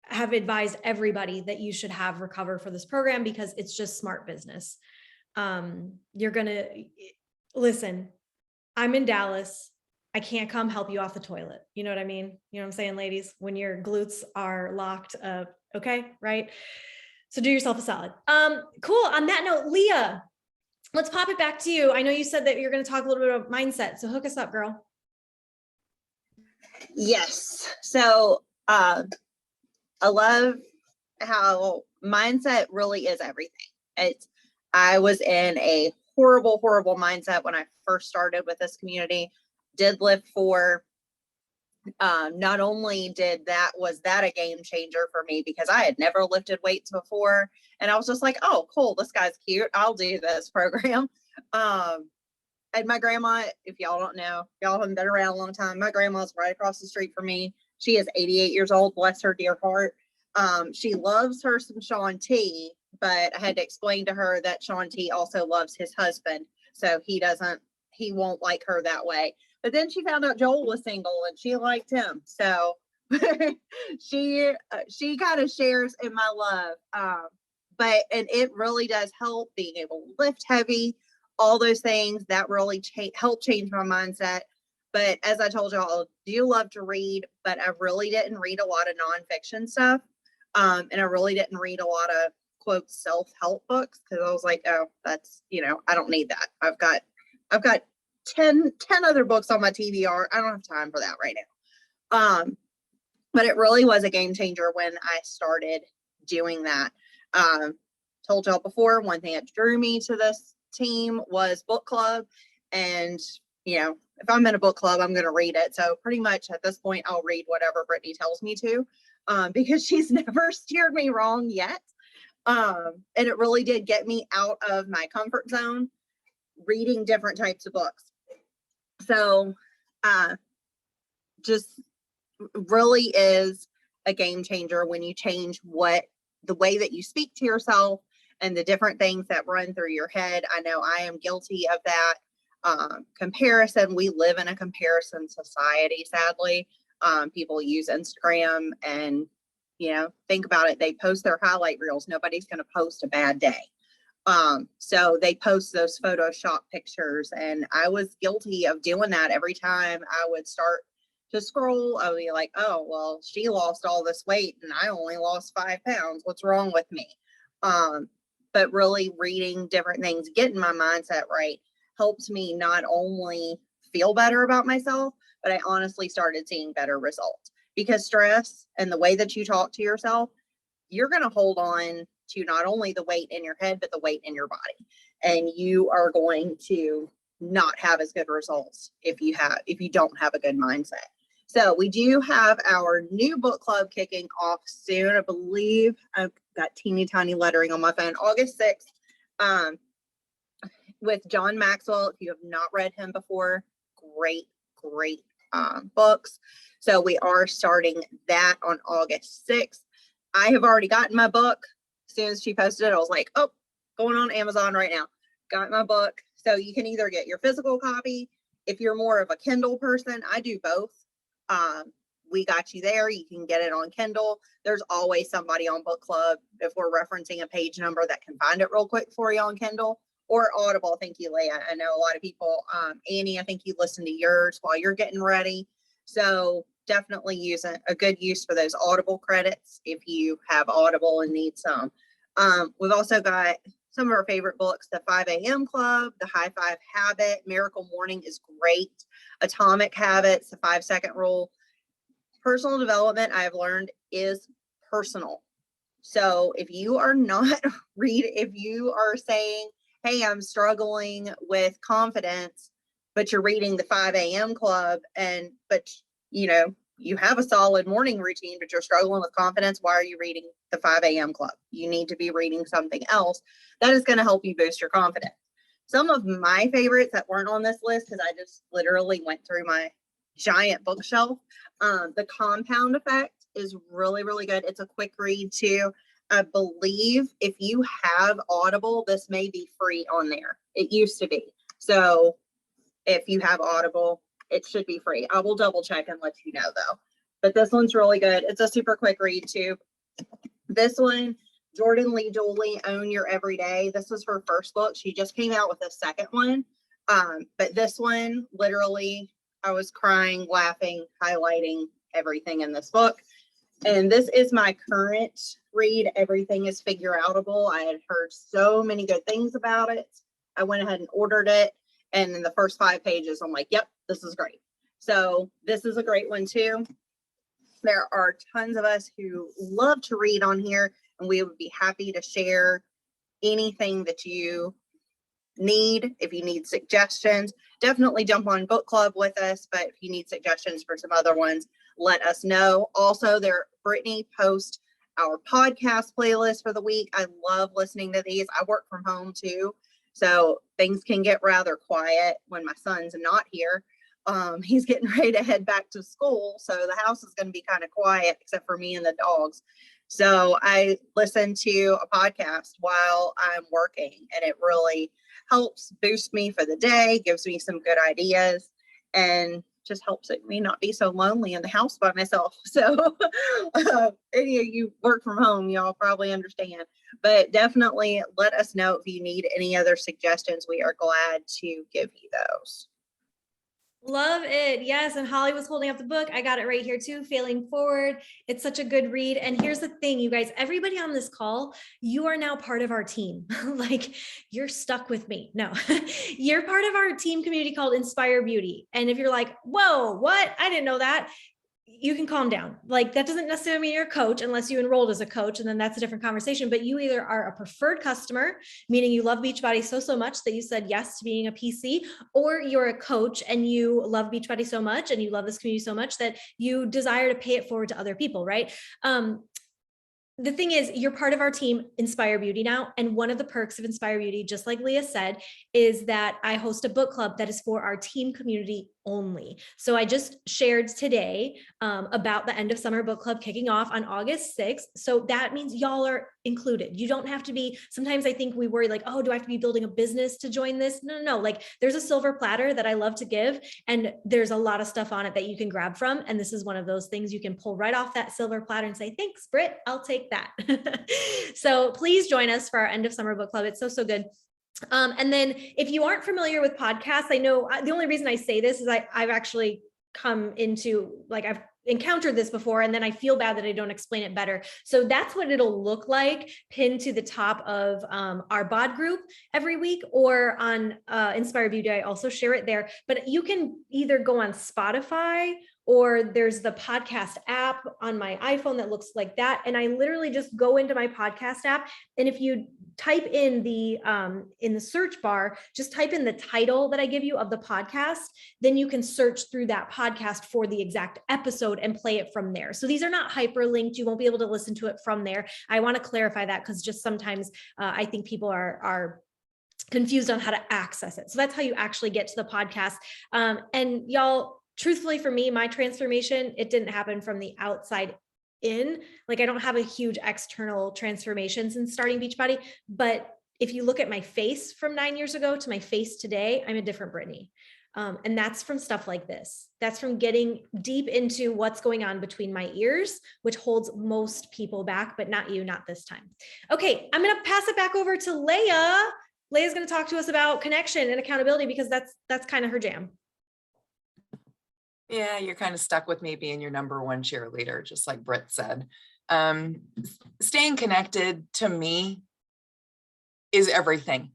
have advised everybody that you should have Recover for this program, because it's just smart business. You're going to listen. I'm in Dallas. I can't come help you off the toilet. You know what I mean? You know what I'm saying, ladies? When your glutes are locked up, okay, right? So do yourself a solid. Cool. On that note, Leah, let's pop it back to you. I know you said that you're going to talk a little bit about mindset. So hook us up, girl. Yes. So I love how mindset really is everything. I was in a horrible mindset when I first started with this community. Did Lift 4. Not only was that a game changer for me because I had never lifted weights before, and I was just like, oh, cool, this guy's cute, I'll do this program. And my grandma, if y'all don't know, y'all haven't been around a long time, my grandma's right across the street from me. She is 88 years old, bless her dear heart. She loves her some Shaun T, but I had to explain to her that Shaun T also loves his husband, so he won't like her that way. But then she found out Joel was single and she liked him. So she kind of shares in my love. And it really does help being able to lift heavy, all those things that really help change my mindset. But as I told y'all, I do love to read, but I really didn't read a lot of nonfiction stuff. And I really didn't read a lot of quote self-help books because I was like, oh, that's, I don't need that. I've got 10 other books on my TBR. I don't have time for that right now. But it really was a game changer when I started doing that. Told y'all before, one thing that drew me to this team was book club. And, if I'm in a book club, I'm going to read it. So pretty much at this point, I'll read whatever Brittany tells me to, because she's never steered me wrong yet. And it really did get me out of my comfort zone, reading different types of books. So just really is a game changer when you change the way that you speak to yourself and the different things that run through your head. I know I am guilty of that. Comparison. We live in a comparison society, sadly. People use Instagram and, think about it. They post their highlight reels. Nobody's going to post a bad day. So they post those Photoshop pictures, and I was guilty of doing that. Every time I would start to scroll, I would be like, oh, well, she lost all this weight and I only lost 5 pounds. What's wrong with me? But really reading different things, getting my mindset right, helps me not only feel better about myself, but I honestly started seeing better results, because stress and the way that you talk to yourself, you're going to hold on to not only the weight in your head, but the weight in your body. And you are going to not have as good results if you don't have a good mindset. So we do have our new book club kicking off soon. I believe I've got teeny tiny lettering on my phone, August 6th, with John Maxwell. If you have not read him before, great books. So we are starting that on August 6th. I have already gotten my book. As soon as she posted it, I was like, oh, going on Amazon right now. Got my book. So you can either get your physical copy. If you're more of a Kindle person, I do both. We got you there. You can get it on Kindle. There's always somebody on book club, if we're referencing a page number, that can find it real quick for you on Kindle or Audible. Thank you, Leah. I know a lot of people, Annie, I think you listen to yours while you're getting ready. So definitely use a good use for those Audible credits if you have Audible and need some. We've also got some of our favorite books, the 5 a.m. Club, the High Five Habit, Miracle Morning is great, Atomic Habits, the 5-second rule. Personal development, I've learned, is personal. So if you are not if you are saying, hey, I'm struggling with confidence, but you're reading the 5 a.m. Club, but you have a solid morning routine, but you're struggling with confidence, why are you reading the 5 a.m. Club? You need to be reading something else that is going to help you boost your confidence. Some of my favorites that weren't on this list, because I just literally went through my giant bookshelf. The Compound Effect is really, really good. It's a quick read too. I believe if you have Audible, this may be free on there. It used to be. So if you have Audible, it should be free. I will double check and let you know though. But this one's really good. It's a super quick read too. This one, Jordan Lee Dooley, Own Your Everyday. This was her first book. She just came out with a second one. But this one, literally, I was crying, laughing, highlighting everything in this book. And this is my current read. Everything is figure outable. I had heard so many good things about it. I went ahead and ordered it. And in the first 5 pages, I'm like, yep, this is great. So this is a great one too. There are tons of us who love to read on here, and we would be happy to share anything that you need. If you need suggestions, definitely jump on book club with us. But if you need suggestions for some other ones, let us know. Also, Brittany posts our podcast playlist for the week. I love listening to these. I work from home too, so things can get rather quiet when my son's not here. He's getting ready to head back to school, so the house is going to be kind of quiet except for me and the dogs. So I listen to a podcast while I'm working, and it really helps boost me for the day, gives me some good ideas, and just helps me not be so lonely in the house by myself. So any of you work from home, y'all probably understand. But definitely let us know if you need any other suggestions. We are glad to give you those. Love it. Yes. And Holly was holding up the book. I got it right here too, Failing Forward. It's such a good read. And here's the thing, you guys, everybody on this call, you are now part of our team. Like, you're stuck with me. No, you're part of our team community called Inspire Beauty. And if you're like, whoa, what? I didn't know that. You can calm down. Like, that doesn't necessarily mean you're a coach unless you enrolled as a coach, and then that's a different conversation. But you either are a preferred customer, meaning you love Beachbody so much that you said yes to being a PC, or you're a coach and you love Beachbody so much and you love this community so much that you desire to pay it forward to other people, right? The thing is, you're part of our team, Inspire Beauty, now. And one of the perks of Inspire Beauty, just like Leah said, is that I host a book club that is for our team community only. So I just shared today about the end of summer book club kicking off on August 6th. So that means y'all are included. You don't have to be, sometimes I think we worry like, oh, do I have to be building a business to join this? No. Like, there's a silver platter that I love to give, and there's a lot of stuff on it that you can grab from. And this is one of those things you can pull right off that silver platter and say, thanks, Britt, I'll take that. So please join us for our end of summer book club. It's so good. And then if you aren't familiar with podcasts, I know the only reason I say this is I've actually come into, like, I've encountered this before, and then I feel bad that I don't explain it better. So that's what it'll look like pinned to the top of our bod group every week, or on Inspire Beauty. I also share it there, but you can either go on Spotify, or there's the podcast app on my iPhone that looks like that. And I literally just go into my podcast app, and if you type in the search bar, just type in the title that I give you of the podcast, then you can search through that podcast for the exact episode and play it from there. So these are not hyperlinked. You won't be able to listen to it from there. I want to clarify that, because just sometimes I think people are confused on how to access it. So that's how you actually get to the podcast. And y'all, truthfully, for me, my transformation, it didn't happen from the outside in. Like, I don't have a huge external transformation since starting Beachbody, but if you look at my face from 9 years ago to my face today, I'm a different Brittany. And that's from stuff like this. That's from getting deep into what's going on between my ears, which holds most people back, but not you, not this time. Okay, I'm going to pass it back over to Leah. Leah's going to talk to us about connection and accountability, because that's kind of her jam. Yeah, you're kind of stuck with me being your number one cheerleader, just like Britt said. Staying connected to me is everything.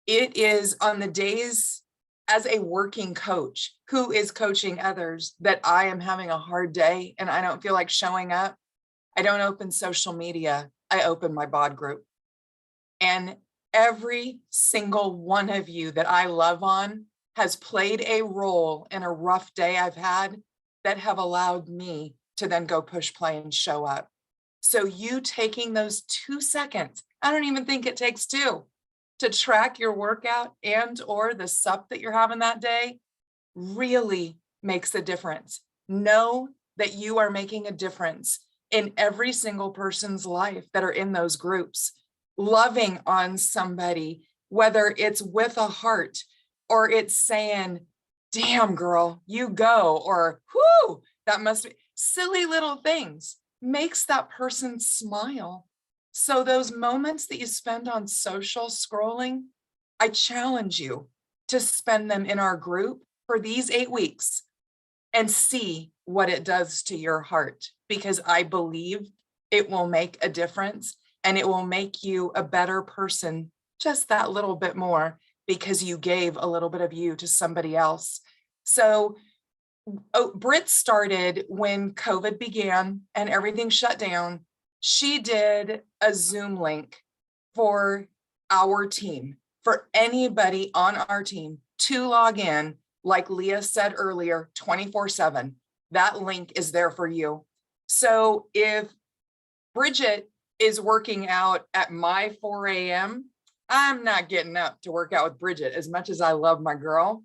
It is on the days as a working coach who is coaching others that I am having a hard day and I don't feel like showing up. I don't open social media. I open my bod group. And every single one of you that I love on has played a role in a rough day I've had that have allowed me to then go push play and show up. So you taking those 2 seconds, I don't even think it takes 2, to track your workout and or the sup that you're having that day really makes a difference. Know that you are making a difference in every single person's life that are in those groups. Loving on somebody, whether it's with a heart, or it's saying, damn girl, you go, or whoo, that must be, silly little things makes that person smile. So those moments that you spend on social scrolling, I challenge you to spend them in our group for these 8 weeks. and see what it does to your heart, because I believe it will make a difference and it will make you a better person just that little bit more because you gave a little bit of you to somebody else. So Britt started when COVID began and everything shut down. She did a Zoom link for our team, for anybody on our team to log in, like Leah said earlier, 24/7. That link is there for you. So if Bridget is working out at my 4 a.m., I'm not getting up to work out with Bridget as much as I love my girl.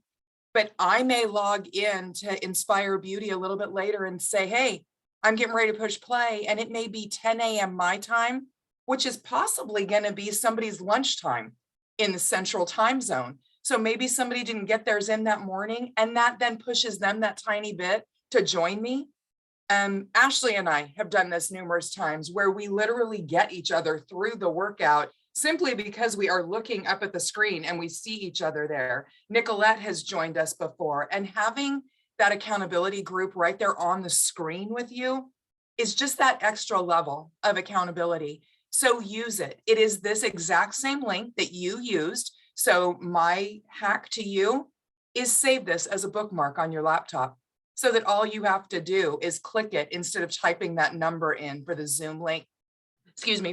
But I may log in to Inspire Beauty a little bit later and say, hey, I'm getting ready to push play. And it may be 10 a.m. my time, which is possibly going to be somebody's lunchtime in the central time zone. So maybe somebody didn't get theirs in that morning, and that then pushes them that tiny bit to join me. Ashley and I have done this numerous times where we literally get each other through the workout simply because we are looking up at the screen and we see each other there. Nicolette has joined us before, and having that accountability group right there on the screen with you is just that extra level of accountability. So use it. It is this exact same link that you used. So my hack to you is save this as a bookmark on your laptop so that all you have to do is click it instead of typing that number in for the Zoom link,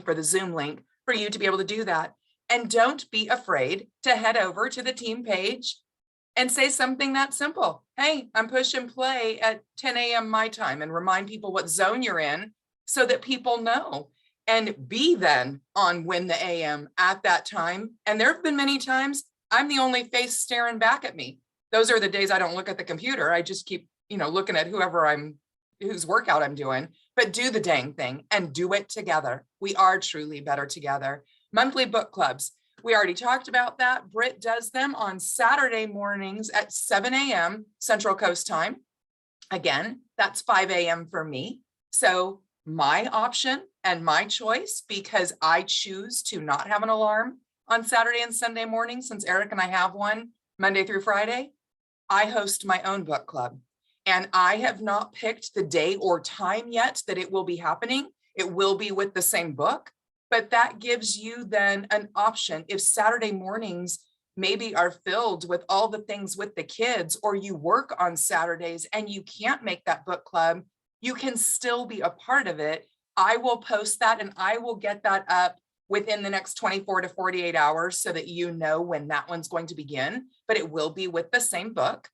for the Zoom link, for you to be able to do that. And don't be afraid to head over to the team page and say something that simple. Hey, I'm pushing play at 10 a.m. my time, and remind people what zone you're in so that people know, and be then on Win the AM at that time. And there have been many times I'm the only face staring back at me. Those are the days I don't look at the computer. I just keep, looking at whose workout I'm doing. But do the dang thing and do it together. We are truly better together. Monthly book clubs. We already talked about that. Britt does them on Saturday mornings at 7 a.m. Central Coast time. Again, that's 5 a.m. for me. So my option and my choice, because I choose to not have an alarm on Saturday and Sunday morning, since Eric and I have one Monday through Friday, I host my own book club. And I have not picked the day or time yet that it will be happening. It will be with the same book, but that gives you then an option. If Saturday mornings maybe are filled with all the things with the kids, or you work on Saturdays and you can't make that book club, you can still be a part of it. I will post that and I will get that up within the next 24 to 48 hours so that you know when that one's going to begin, but it will be with the same book.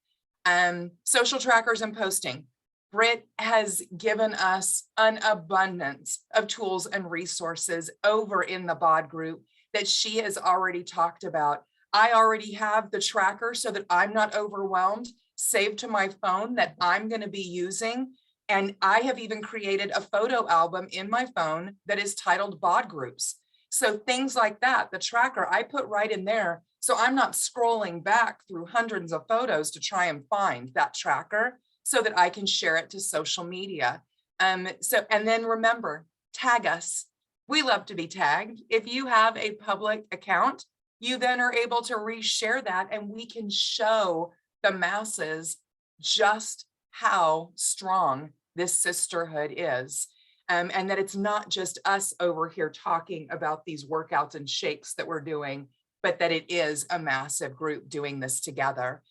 Social trackers and posting. Britt has given us an abundance of tools and resources over in the BOD group that she has already talked about. I already have the tracker so that I'm not overwhelmed, saved to my phone that I'm going to be using. And I have even created a photo album in my phone that is titled BOD groups. So things like that, the tracker I put right in there. So I'm not scrolling back through hundreds of photos to try and find that tracker so that I can share it to social media. And then remember, tag us. We love to be tagged. If you have a public account, you then are able to reshare that, and we can show the masses just how strong this sisterhood is. And that it's not just us over here talking about these workouts and shakes that we're doing, but that it is a massive group doing this together.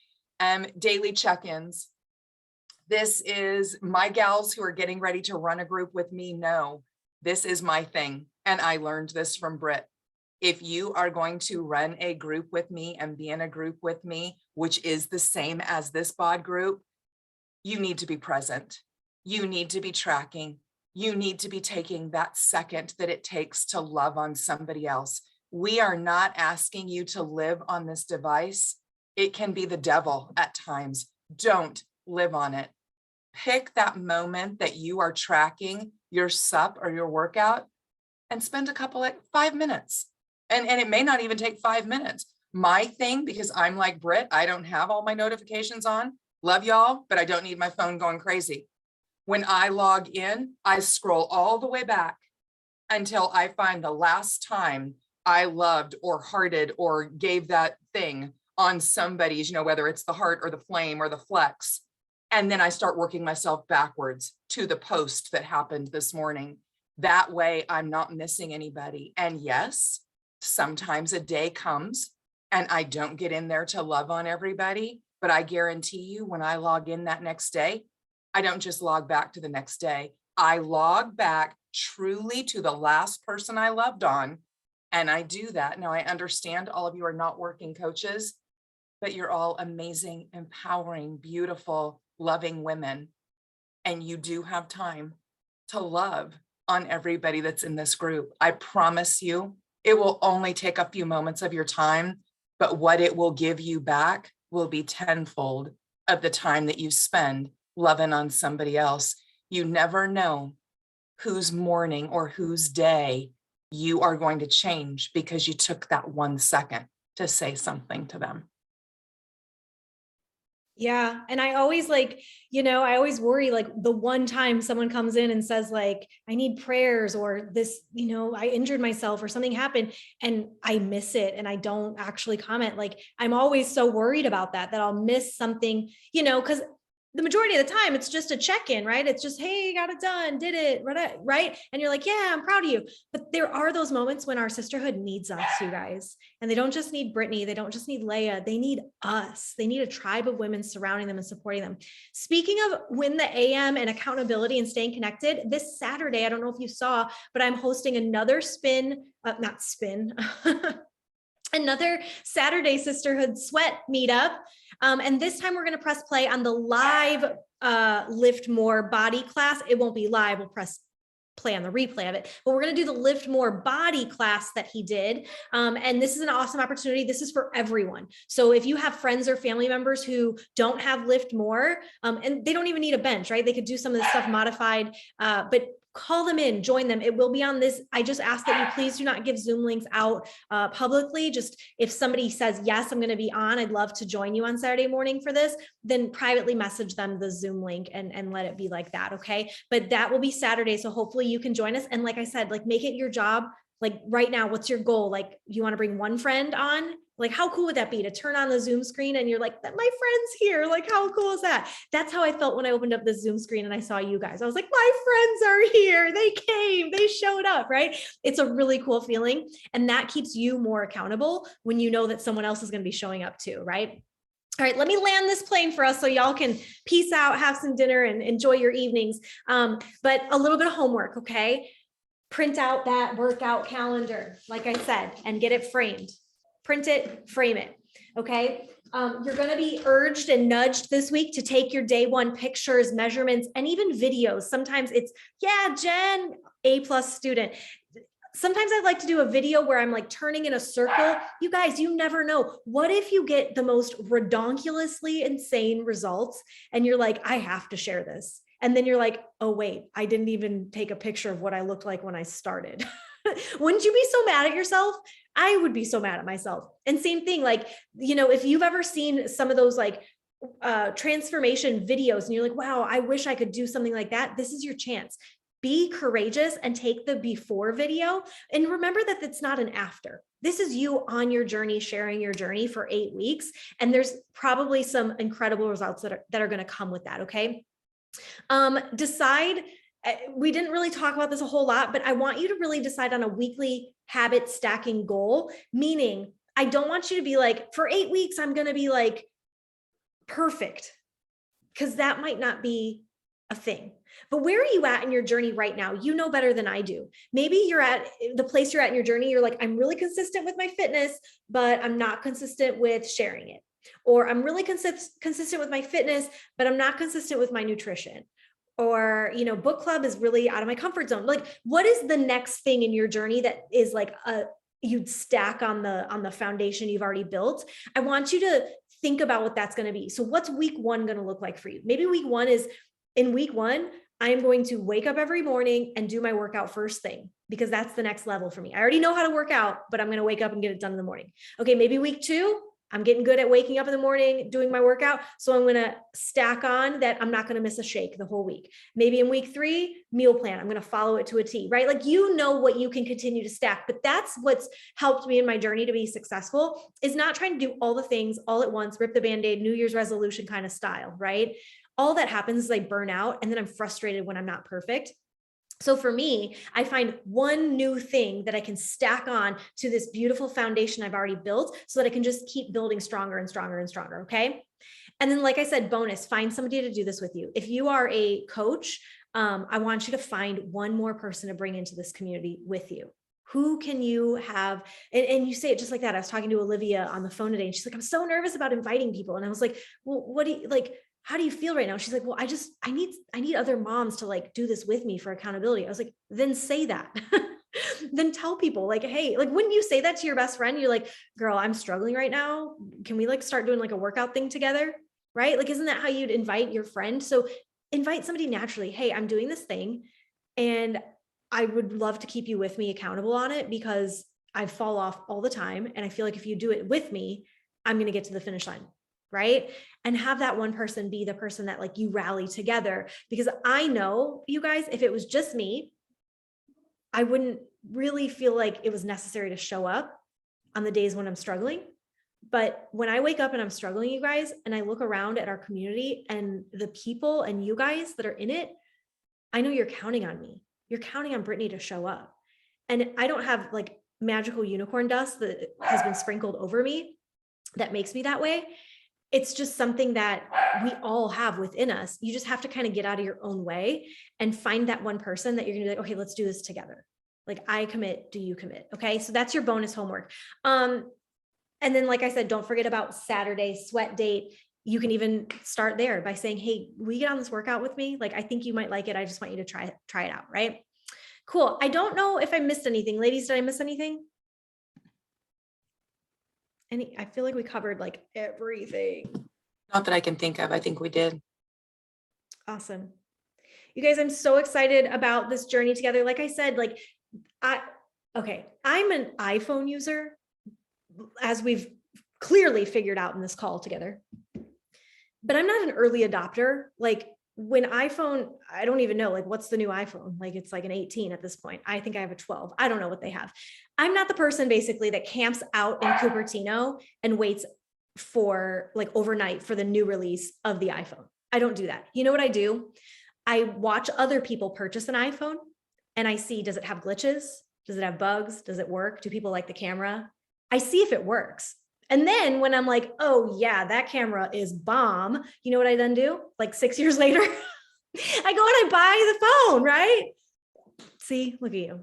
Daily check-ins. This is my gals who are getting ready to run a group with me know this is my thing. And I learned this from Britt. If you are going to run a group with me and be in a group with me, which is the same as this BOD group, you need to be present. You need to be tracking. You need to be taking that second that it takes to love on somebody else. We are not asking you to live on this device. It can be the devil at times. Don't live on it. Pick that moment that you are tracking your sup or your workout and spend a couple, 5 minutes. And it may not even take 5 minutes. My thing, because I'm like Britt, I don't have all my notifications on. Love y'all, but I don't need my phone going crazy. When I log in, I scroll all the way back until I find the last time I loved or hearted or gave that thing on somebody's, whether it's the heart or the flame or the flex. And then I start working myself backwards to the post that happened this morning. That way I'm not missing anybody. And yes, sometimes a day comes and I don't get in there to love on everybody, but I guarantee you when I log in that next day, I don't just log back to the next day. I log back truly to the last person I loved on. And I do that. Now I understand all of you are not working coaches, but you're all amazing, empowering, beautiful, loving women. And you do have time to love on everybody that's in this group. I promise you, it will only take a few moments of your time, but what it will give you back will be tenfold of the time that you spend loving on somebody else. You never know whose morning or whose day you are going to change because you took that 1 second to say something to them. Yeah. And I always I always worry like the one time someone comes in and says like, I need prayers or this, I injured myself or something happened and I miss it and I don't actually comment. Like I'm always so worried about that I'll miss something, because the majority of the time it's just a check-in, right? It's just, hey, got it done, did it, right? And you're like, yeah, I'm proud of you. But there are those moments when our sisterhood needs us, you guys. And they don't just need Brittany. They don't just need Leia. They need us. They need a tribe of women surrounding them and supporting them. Speaking of Win the AM and accountability and staying connected, this Saturday, I don't know if you saw, but I'm hosting another another Saturday Sisterhood Sweat meetup. And this time we're going to press play on the live Lift More body class. It won't be live. We'll press play on the replay of it, but we're going to do the Lift More body class that he did. And this is an awesome opportunity. This is for everyone. So if you have friends or family members who don't have Lift More, and they don't even need a bench, right? They could do some of this stuff modified, but call them in, join them. It will be on this. I just ask that you please do not give Zoom links out publicly. Just if somebody says, yes, I'm going to be on, I'd love to join you on Saturday morning for this, then privately message them the Zoom link and let it be like that. Okay. But that will be Saturday. So hopefully you can join us. And like I said, like make it your job. Like right now, what's your goal? Like you want to bring one friend on? Like, how cool would that be to turn on the Zoom screen and you're like, my friend's here. Like, how cool is that? That's how I felt when I opened up the Zoom screen and I saw you guys. I was like, my friends are here. They came, they showed up, right? It's a really cool feeling. And that keeps you more accountable when you know that someone else is going to be showing up too, right? All right, let me land this plane for us so y'all can peace out, have some dinner and enjoy your evenings. But a little bit of homework, okay? Print out that workout calendar, like I said, and get it framed. Print it, frame it, okay? You're gonna be urged and nudged this week to take your day one pictures, measurements, and even videos. Sometimes it's, yeah, Jen, A+ student. Sometimes I like to do a video where I'm like turning in a circle. You guys, you never know. What if you get the most redonkulously insane results and you're like, I have to share this. And then you're like, oh wait, I didn't even take a picture of what I looked like when I started. Wouldn't you be so mad at yourself? I would be so mad at myself. And same thing, like, if you've ever seen some of those like transformation videos and you're like, wow, I wish I could do something like that. This is your chance. Be courageous and take the before video. And remember that it's not an after. This is you on your journey, sharing your journey for 8 weeks. And there's probably some incredible results that are going to come with that. Okay. Decide. We didn't really talk about this a whole lot, but I want you to really decide on a weekly habit stacking goal, meaning I don't want you to be like, for 8 weeks, I'm going to be like perfect, because that might not be a thing. But where are you at in your journey right now? You know better than I do. Maybe you're at the place you're at in your journey. You're like, I'm really consistent with my fitness, but I'm not consistent with sharing it. Or I'm really consistent with my fitness, but I'm not consistent with my nutrition. Or, book club is really out of my comfort zone. Like, what is the next thing in your journey that is like you'd stack on the foundation you've already built? I want you to think about what that's going to be. So what's week one going to look like for you? Maybe week one is, in week one, I'm going to wake up every morning and do my workout first thing, because that's the next level for me. I already know how to work out, but I'm going to wake up and get it done in the morning. Okay, maybe week two, I'm getting good at waking up in the morning, doing my workout. So I'm going to stack on that. I'm not going to miss a shake the whole week. Maybe in week 3, meal plan. I'm going to follow it to a T, right? Like, what you can continue to stack, but that's what's helped me in my journey to be successful, is not trying to do all the things all at once, rip the Band-Aid, New Year's resolution kind of style, right? all that happens is I burn out and then I'm frustrated when I'm not perfect. So for me, I find one new thing that I can stack on to this beautiful foundation I've already built so that I can just keep building stronger and stronger and stronger. Okay. And then, like I said, bonus, find somebody to do this with you. If you are a coach, I want you to find one more person to bring into this community with you. Who can you have? And you say it just like that. I was talking to Olivia on the phone today and she's like, I'm so nervous about inviting people. And I was like, well, what do you like? How do you feel right now? She's like, well, I need other moms to like do this with me for accountability. I was like, then say that. Then tell people like, hey, like, wouldn't you say that to your best friend? You're like, girl, I'm struggling right now. Can we like start doing like a workout thing together? Right? Like, isn't that how you'd invite your friend? So invite somebody naturally. Hey, I'm doing this thing and I would love to keep you with me accountable on it because I fall off all the time. And I feel like if you do it with me, I'm going to get to the finish line. Right. And have that one person be the person that like you rally together, because I know, you guys, if it was just me, I wouldn't really feel like it was necessary to show up on the days when I'm struggling. But when I wake up and I'm struggling, you guys, and I look around at our community and the people and you guys that are in it, I know you're counting on me. You're counting on Brittany to show up. And I don't have like magical unicorn dust that has been sprinkled over me that makes me that way. It's just something that we all have within us. You just have to kind of get out of your own way and find that one person that you're gonna be like, okay, let's do this together. Like, I commit, do you commit? Okay. So that's your bonus homework. And then, like I said, don't forget about Saturday sweat date. You can even start there by saying, hey, will you get on this workout with me? Like, I think you might like it. I just want you to try it out. Right. Cool. I don't know if I missed anything. Ladies, did I miss anything? I feel like we covered like everything. Not that I can think of. I think we did. Awesome. You guys, I'm so excited about this journey together. Like I said, like I'm an iPhone user, as we've clearly figured out in this call together, but I'm not an early adopter. Like when iPhone, I don't even know, like, what's the new iPhone? Like, it's like an 18 at this point. I think I have a 12. I don't know what they have. I'm not the person basically that camps out in Cupertino and waits for like overnight for the new release of the iPhone. I don't do that. You know what I do? I watch other people purchase an iPhone and I see, does it have glitches? Does it have bugs? Does it work? Do people like the camera? I see if it works. And then when I'm like, oh yeah, that camera is bomb. You know what I then do? Like 6 years later, I go and I buy the phone, right? See, look at you.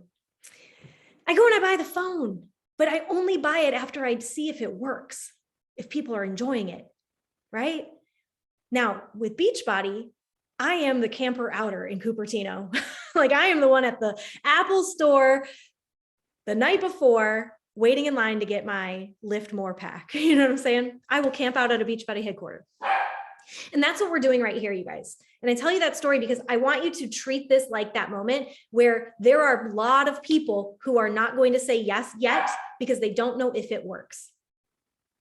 I go and I buy the phone, but I only buy it after I see if it works, if people are enjoying it, right? Now with Beachbody, I am the camper outer in Cupertino. Like I am the one at the Apple store the night before, waiting in line to get my Lift More pack. You know what I'm saying? I will camp out at a Beachbody headquarters. And that's what we're doing right here, you guys. And I tell you that story because I want you to treat this like that moment where there are a lot of people who are not going to say yes yet because they don't know if it works.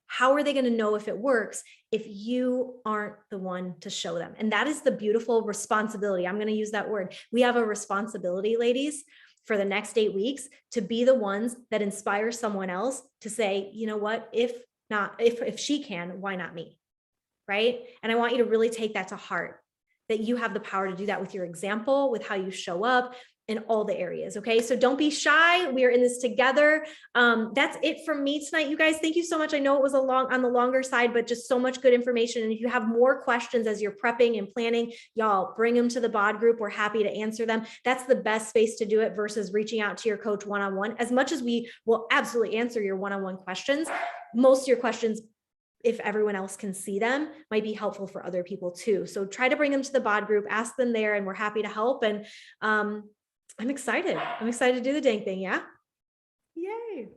How are they going to know if it works if you aren't the one to show them? And that is the beautiful responsibility. I'm going to use that word. We have a responsibility, ladies, for the next 8 weeks to be the ones that inspire someone else to say, you know what, if she can, why not me? Right? And I want you to really take that to heart, that you have the power to do that with your example, with how you show up in all the areas. Okay. So don't be shy. We are in this together. That's it from me tonight, you guys. Thank you so much. I know it was on the longer side, but just so much good information. And if you have more questions as you're prepping and planning, y'all bring them to the BOD group. We're happy to answer them. That's the best space to do it versus reaching out to your coach one-on-one. As much as we will absolutely answer your one-on-one questions, most of your questions, if everyone else can see them, might be helpful for other people too. So try to bring them to the BOD group, ask them there, and we're happy to help. And I'm excited. I'm excited to do the dang thing. Yeah.